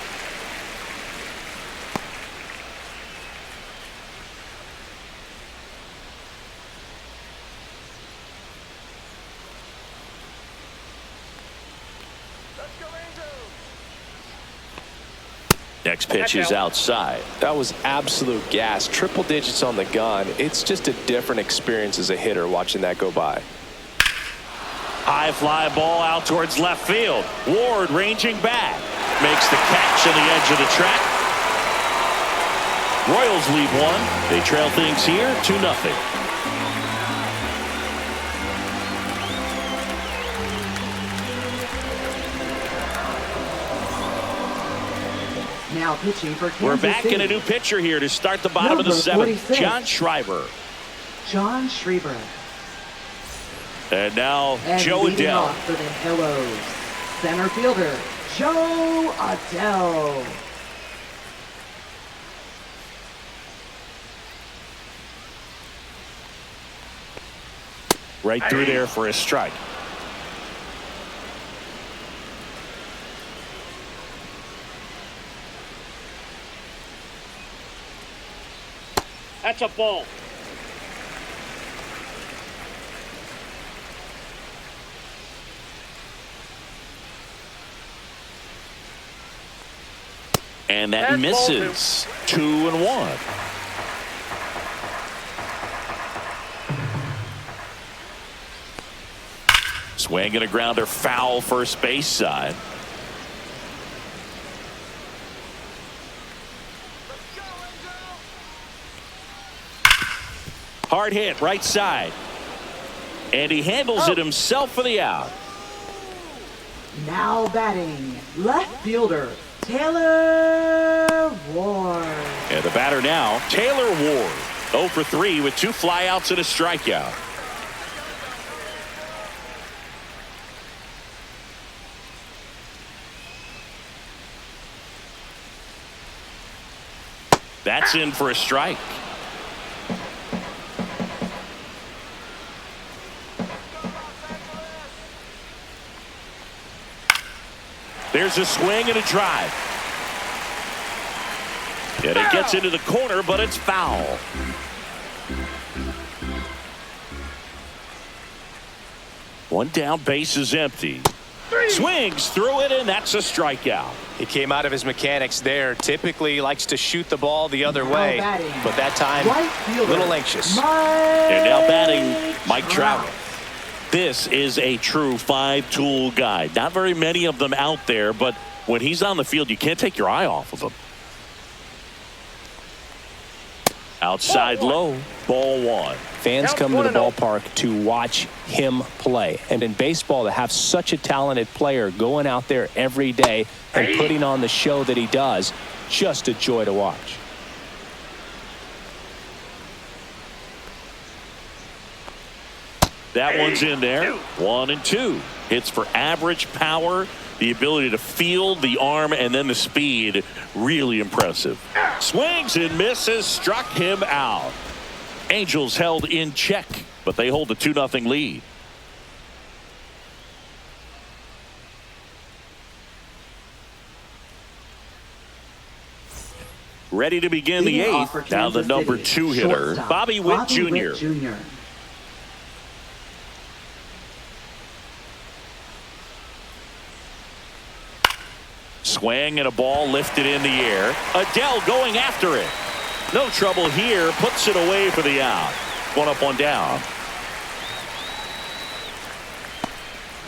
Next pitch is outside. That was absolute gas. Triple digits on the gun. It's just a different experience as a hitter watching that go by. High fly ball out towards left field. Ward ranging back. Makes the catch on the edge of the track. Royals lead 1. They trail things here 2-0. Now pitching for Kansas We're back City. in a new pitcher here to start the bottom of the Number 7th. 46. John Schreiber. John Schreiber. And now And Joe leading Adele. off for the Hellos, center fielder, Joe Adele. Right through there for a strike. That's a ball. And that misses. 2-1. Swing and a grounder, foul first base side. Hard hit, right side. And he handles it himself for the out. Now batting, left fielder, Taylor Ward. And the batter now, Taylor Ward. 0 for 3 with 2 flyouts and a strikeout. That's in for a strike. There's a swing and a drive. And it gets into the corner, but it's foul. One down, base is empty. Swings through it, and that's a strikeout. He came out of his mechanics there. Typically likes to shoot the ball the other way, but that time a little anxious. And now batting, Mike Trout. This is a true 5-tool guy. Not very many of them out there, but when he's on the field, you can't take your eye off of him. Outside low, ball 1. Fans come to the ballpark to watch him play. And in baseball, to have such a talented player going out there every day and putting on the show that he does, just a joy to watch. That one's in there. 1-2. Hits for average power. The ability to field the arm and then the speed. Really impressive. Swings and misses. Struck him out. Angels held in check, but they hold a 2-0 lead. Ready to begin the 8th. Now the number 2 hitter, Bobby Witt Jr. Swing and a ball lifted in the air. Adele going after it. No trouble here. Puts it away for the out. 1 up, 1 down.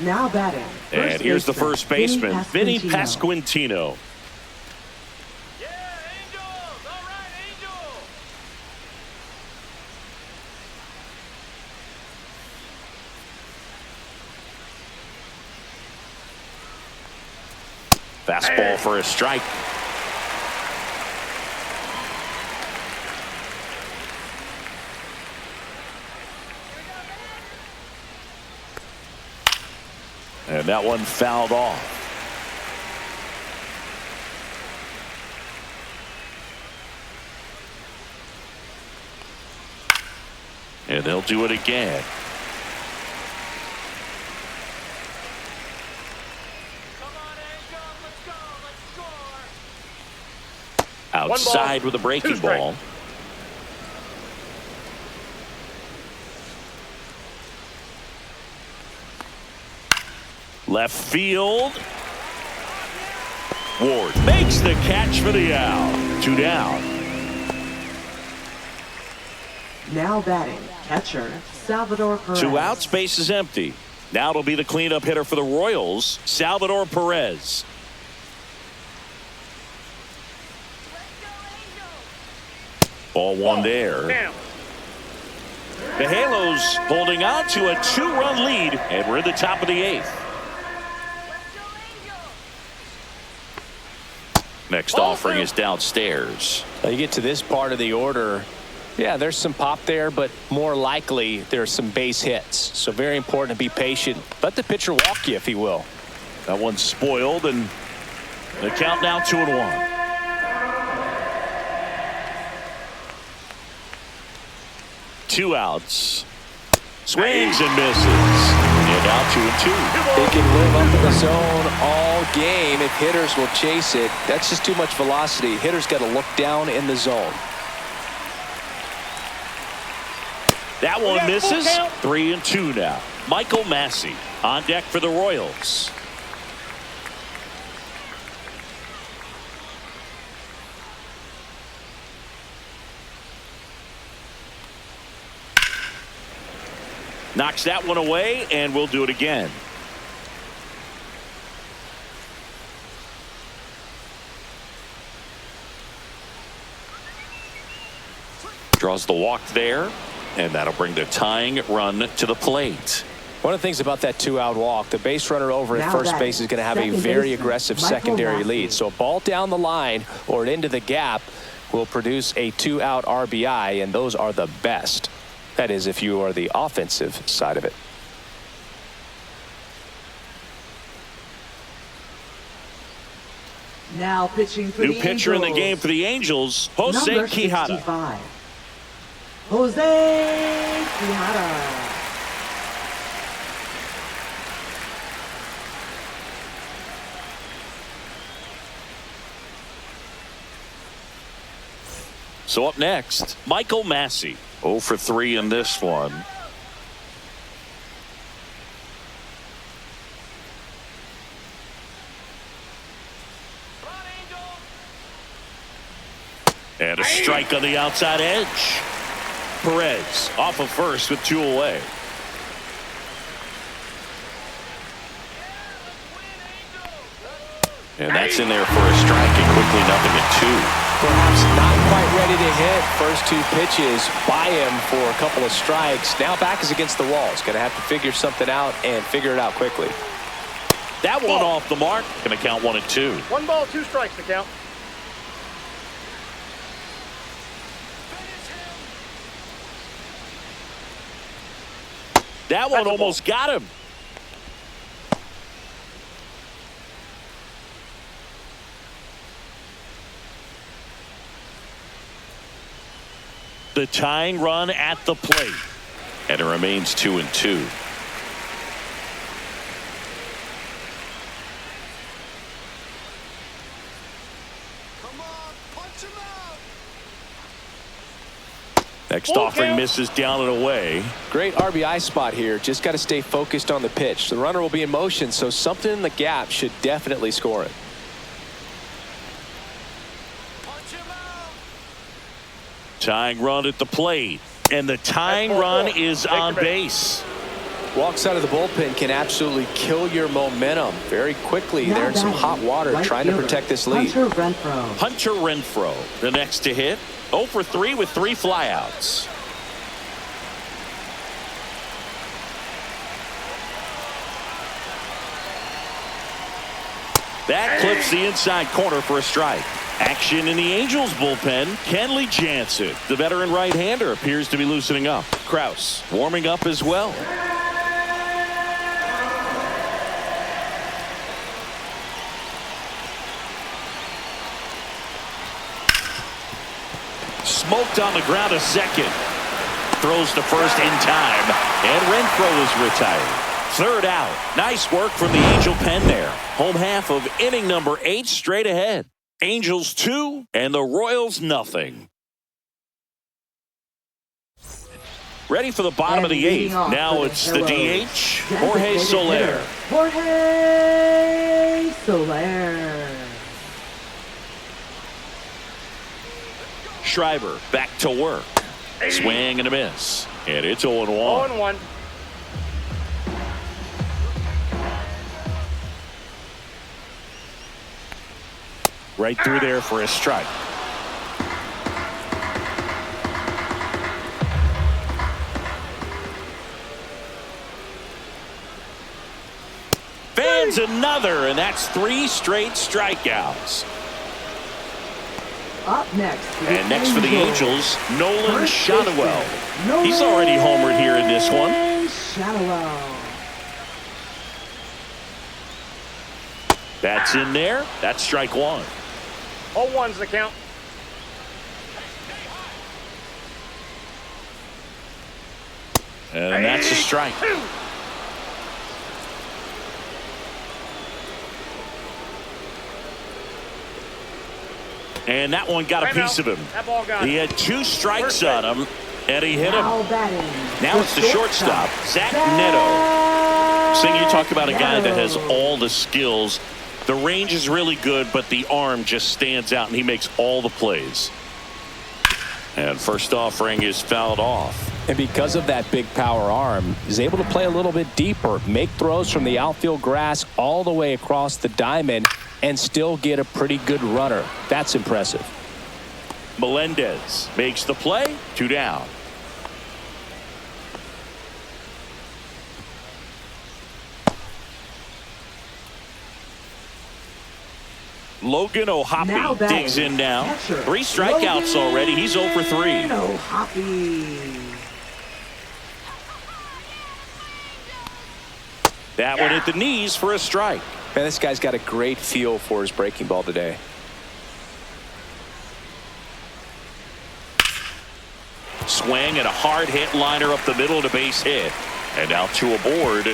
Now batting. And here's the first baseman, Vinny Pasquantino. Yeah, Angels! All right, Angels! Fastball for a strike. And that one fouled off. And they'll do it again. Come on, Angels! Let's go! Let's score! Outside with a breaking ball. Left field. Ward makes the catch for the out. 2 down. Now batting, catcher Salvador Perez. 2 outs, base is empty. Now it'll be the cleanup hitter for the Royals, Salvador Perez. Ball 1 there. The Halos holding on to a 2-run lead, and we're in the top of the 8th. Next offering is downstairs. Now you get to this part of the order. Yeah, there's some pop there, but more likely there's some base hits. So very important to be patient. Let the pitcher walk you if he will. That one's spoiled, and the count now 2-1. Two outs. Swings and misses. And now 2-2. They can live up in the zone all game if hitters will chase it. That's just too much velocity. Hitters got to look down in the zone. That one misses. 3-2 now. Michael Massey on deck for the Royals. Knocks that one away, and we'll do it again. Draws the walk there, and that'll bring the tying run to the plate. One of the things about that 2-out walk, the base runner over at Now first that base is going to have a second very baseman, aggressive Michael secondary Massey. lead. So a ball down the line or into the gap will produce a 2-out RBI, and those are the best. That is, if you are the offensive side of it. Now pitching for New the pitcher in the Angels. game for the Angels, Jose Number Quijada. 65. Jose Quijada. So up next, Michael Massey. 0 for 3 in this one. And a strike on the outside edge. Perez off of first with 2 away. And that's in there for a strike, and quickly 0-2. Perhaps not quite ready to hit. First 2 pitches by him for a couple of strikes. Now back is against the wall. He's going to have to figure something out and figure it out quickly. That one off the mark. Going to count 1 and 2. 1 ball, 2 strikes to count. That one almost got him. The tying run at the plate. And it remains 2 and 2. Come on, punch him out. Next offering misses down and away. Great RBI spot here. Just got to stay focused on the pitch. The runner will be in motion, so something in the gap should definitely score it. Punch him out. Tying run at the plate. And the tying run is on base. Walks out of the bullpen can absolutely kill your momentum very quickly. Now They're in some batting, hot water right trying to fielder, protect this lead. Hunter Renfroe. Hunter Renfroe, the next to hit. 0 for 3 with 3 flyouts. That clips the inside corner for a strike. Action in the Angels bullpen. Kenley Jansen, the veteran right-hander, appears to be loosening up. Kraus warming up as well. Smoked on the ground to second. Throws to first in time. And Renfroe is retired. 3rd out. Nice work from the Angel pen there. Home half of inning number 8 straight ahead. Angels 2 and the Royals nothing. Ready for the bottom of the 8th. Now it's the DH, Jorge Soler. Jorge Soler. Schreiber back to work. Swing and a miss. And it's 0-1. 0-1. Right through there for a strike. Fans another, and that's 3 straight strikeouts. Up next. And next for the Angels, Nolan Shadowell. He's already homered here in this one. Shadowell. That's in there. That's strike 1. 0-1's the count. And that's a strike. And that one got a piece of him. That ball got He had 2 strikes on him, and he hit him. Now batting. Now it's the shortstop, Zach Neto. Sing, you talk about a guy that has all the skills. The range is really good, but the arm just stands out, and he makes all the plays. And first offering is fouled off. And because of that big power arm, he's able to play a little bit deeper, make throws from the outfield grass all the way across the diamond, and still get a pretty good runner. That's impressive. Melendez makes the play. 2 down. Logan O'Hoppe digs in now. Catcher, 3 strikeouts Logan already. He's 0 for 3. O'Hoppe. That one at the knees for a strike. Man, this guy's got a great feel for his breaking ball today. Swing and a hard hit liner up the middle to base hit. And now 2 aboard.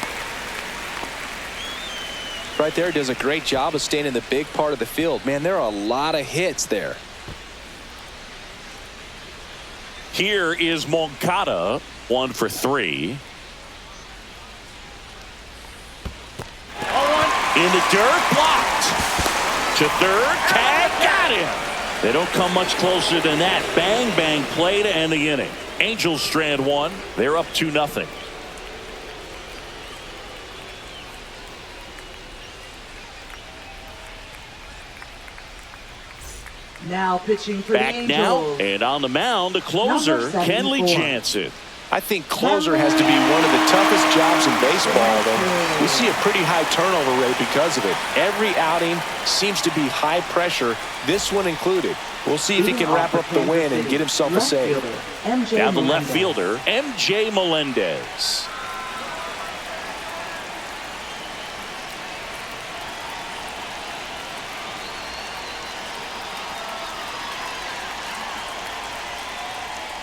Right there, does a great job of staying in the big part of the field. Man, there are a lot of hits there. Here is Moncada, 1 for 3. In the dirt, blocked. To third, tag, got him. They don't come much closer than that. Bang, bang play to end the inning. Angels strand 1. They're up 2-0. Now pitching for Back the now, Angels. and on the mound, the closer, Number Kenley 74. Jansen. I think closer has to be one of the toughest jobs in baseball. And we see a pretty high turnover rate because of it. Every outing seems to be high pressure, this one included. We'll see if he can wrap up the win and get himself a save. Now the left fielder, MJ Melendez.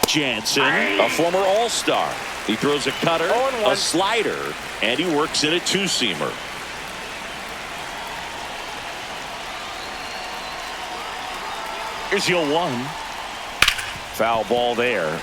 Jansen, a former All-Star. He throws a cutter, a slider, and he works in a 2-seamer. Here's 0-1. Foul ball there.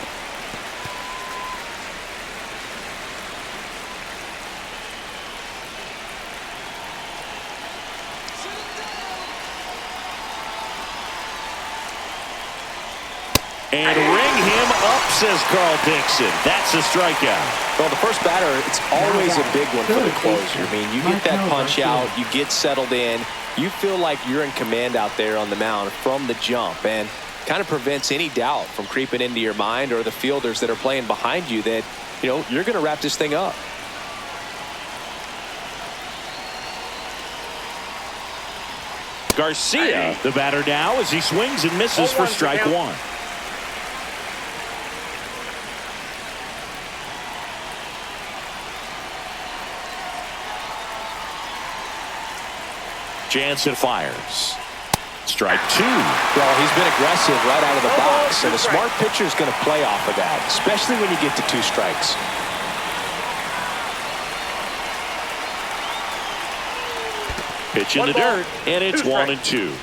And ring him up, says Carl Dixon. That's a strikeout. Well, the first batter, it's always a big one for the closer. I mean, you get that punch out, you get settled in, you feel like you're in command out there on the mound from the jump, and kind of prevents any doubt from creeping into your mind or the fielders that are playing behind you that, you know, you're going to wrap this thing up. Garcia, the batter now, as he swings and misses for strike 1. Jansen fires. Strike 2. Well, he's been aggressive right out of the box, and a smart pitcher is going to play off of that, especially when you get to 2 strikes. Pitch in the dirt, and it's 1-2.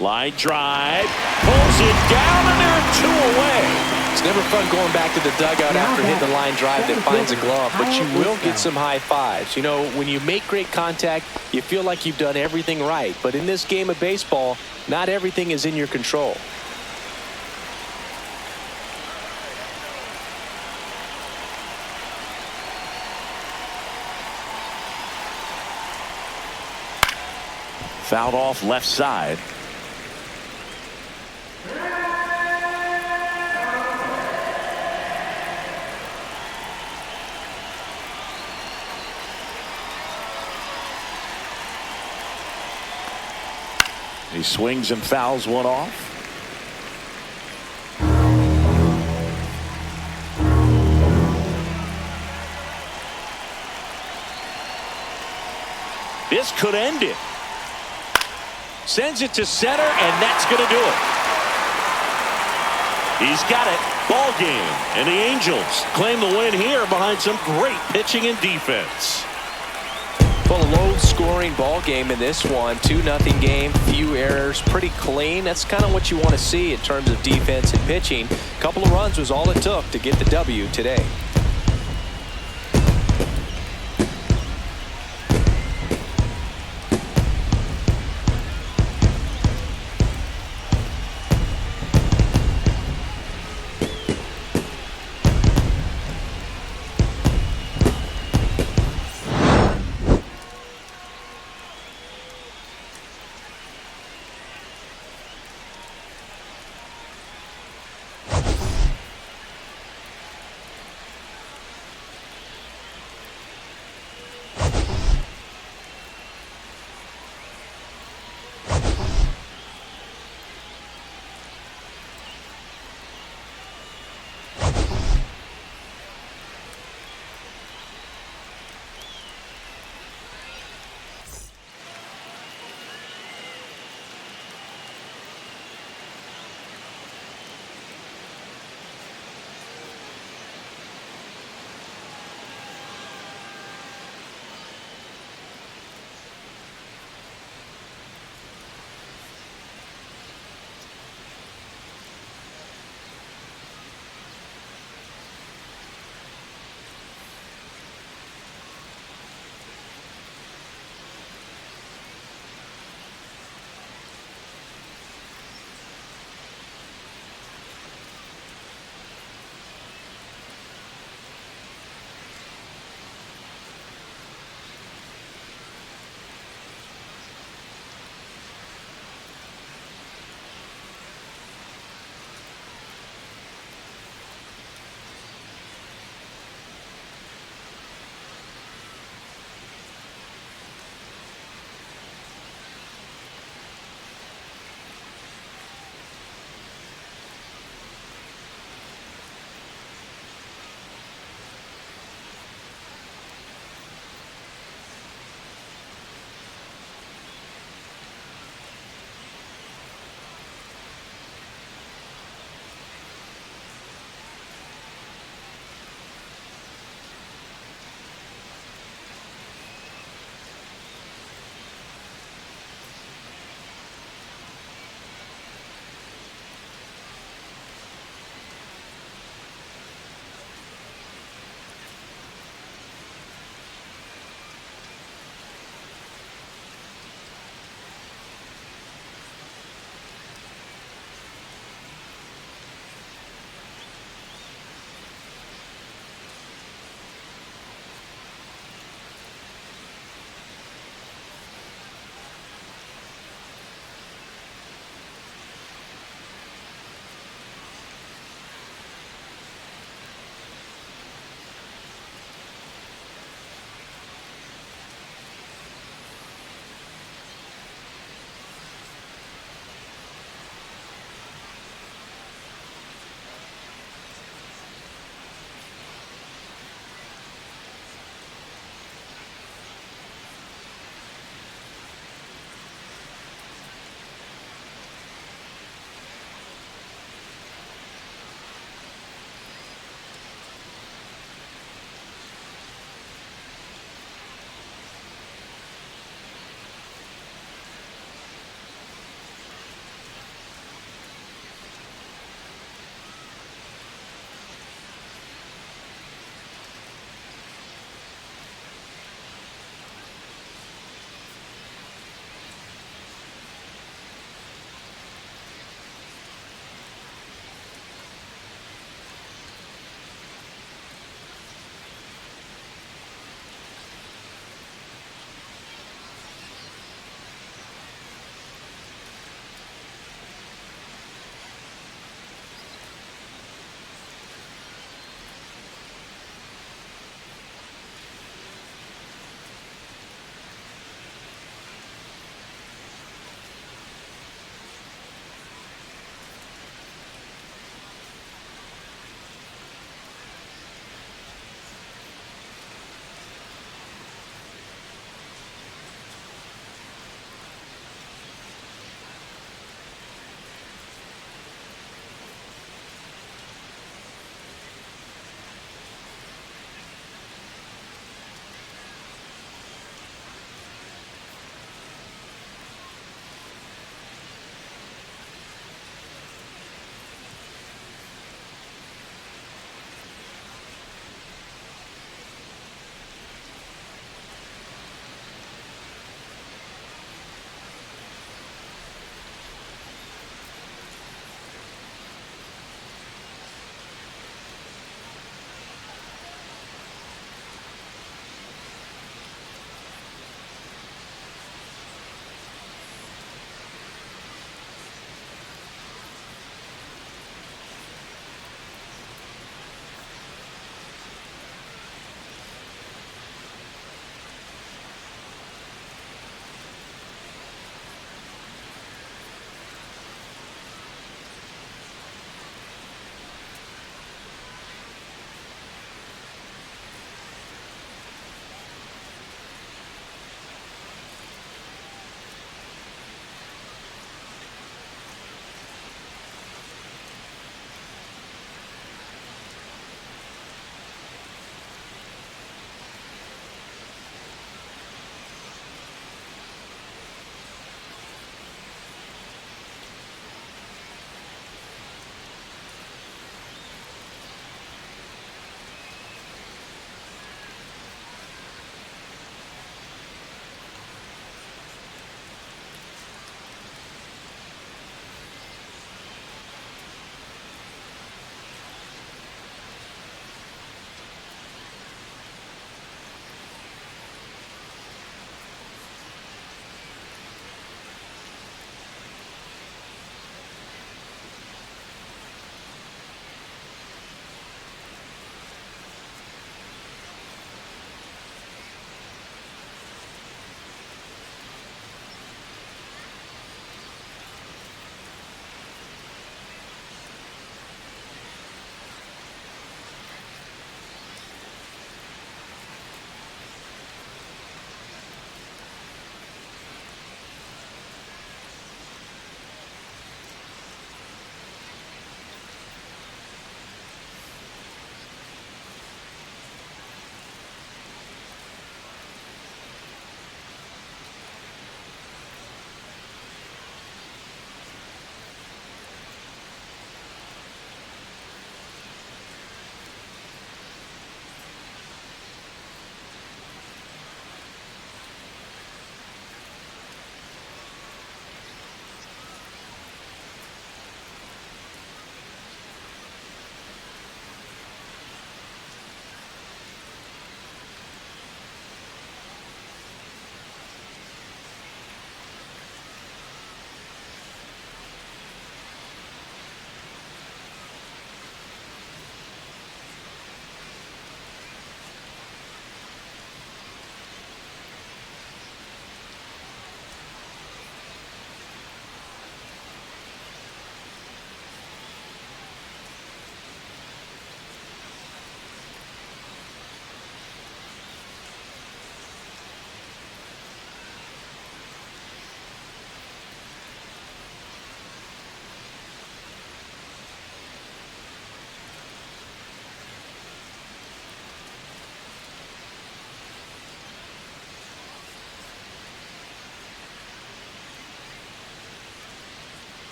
Line drive, pulls it down, and there are 2 away. It's never fun going back to the dugout after hitting the line drive that finds a glove, but you will get some high fives. You know, when you make great contact, you feel like you've done everything right. But in this game of baseball, not everything is in your control. Fouled off left side. He swings and fouls one off. This could end it. Sends it to center, and that's going to do it. He's got it. Ball game. And the Angels claim the win here behind some great pitching and defense. Well, a low-scoring ball game in this one. 2-0 game, few errors, pretty clean. That's kind of what you want to see in terms of defense and pitching. A couple of runs was all it took to get the W today.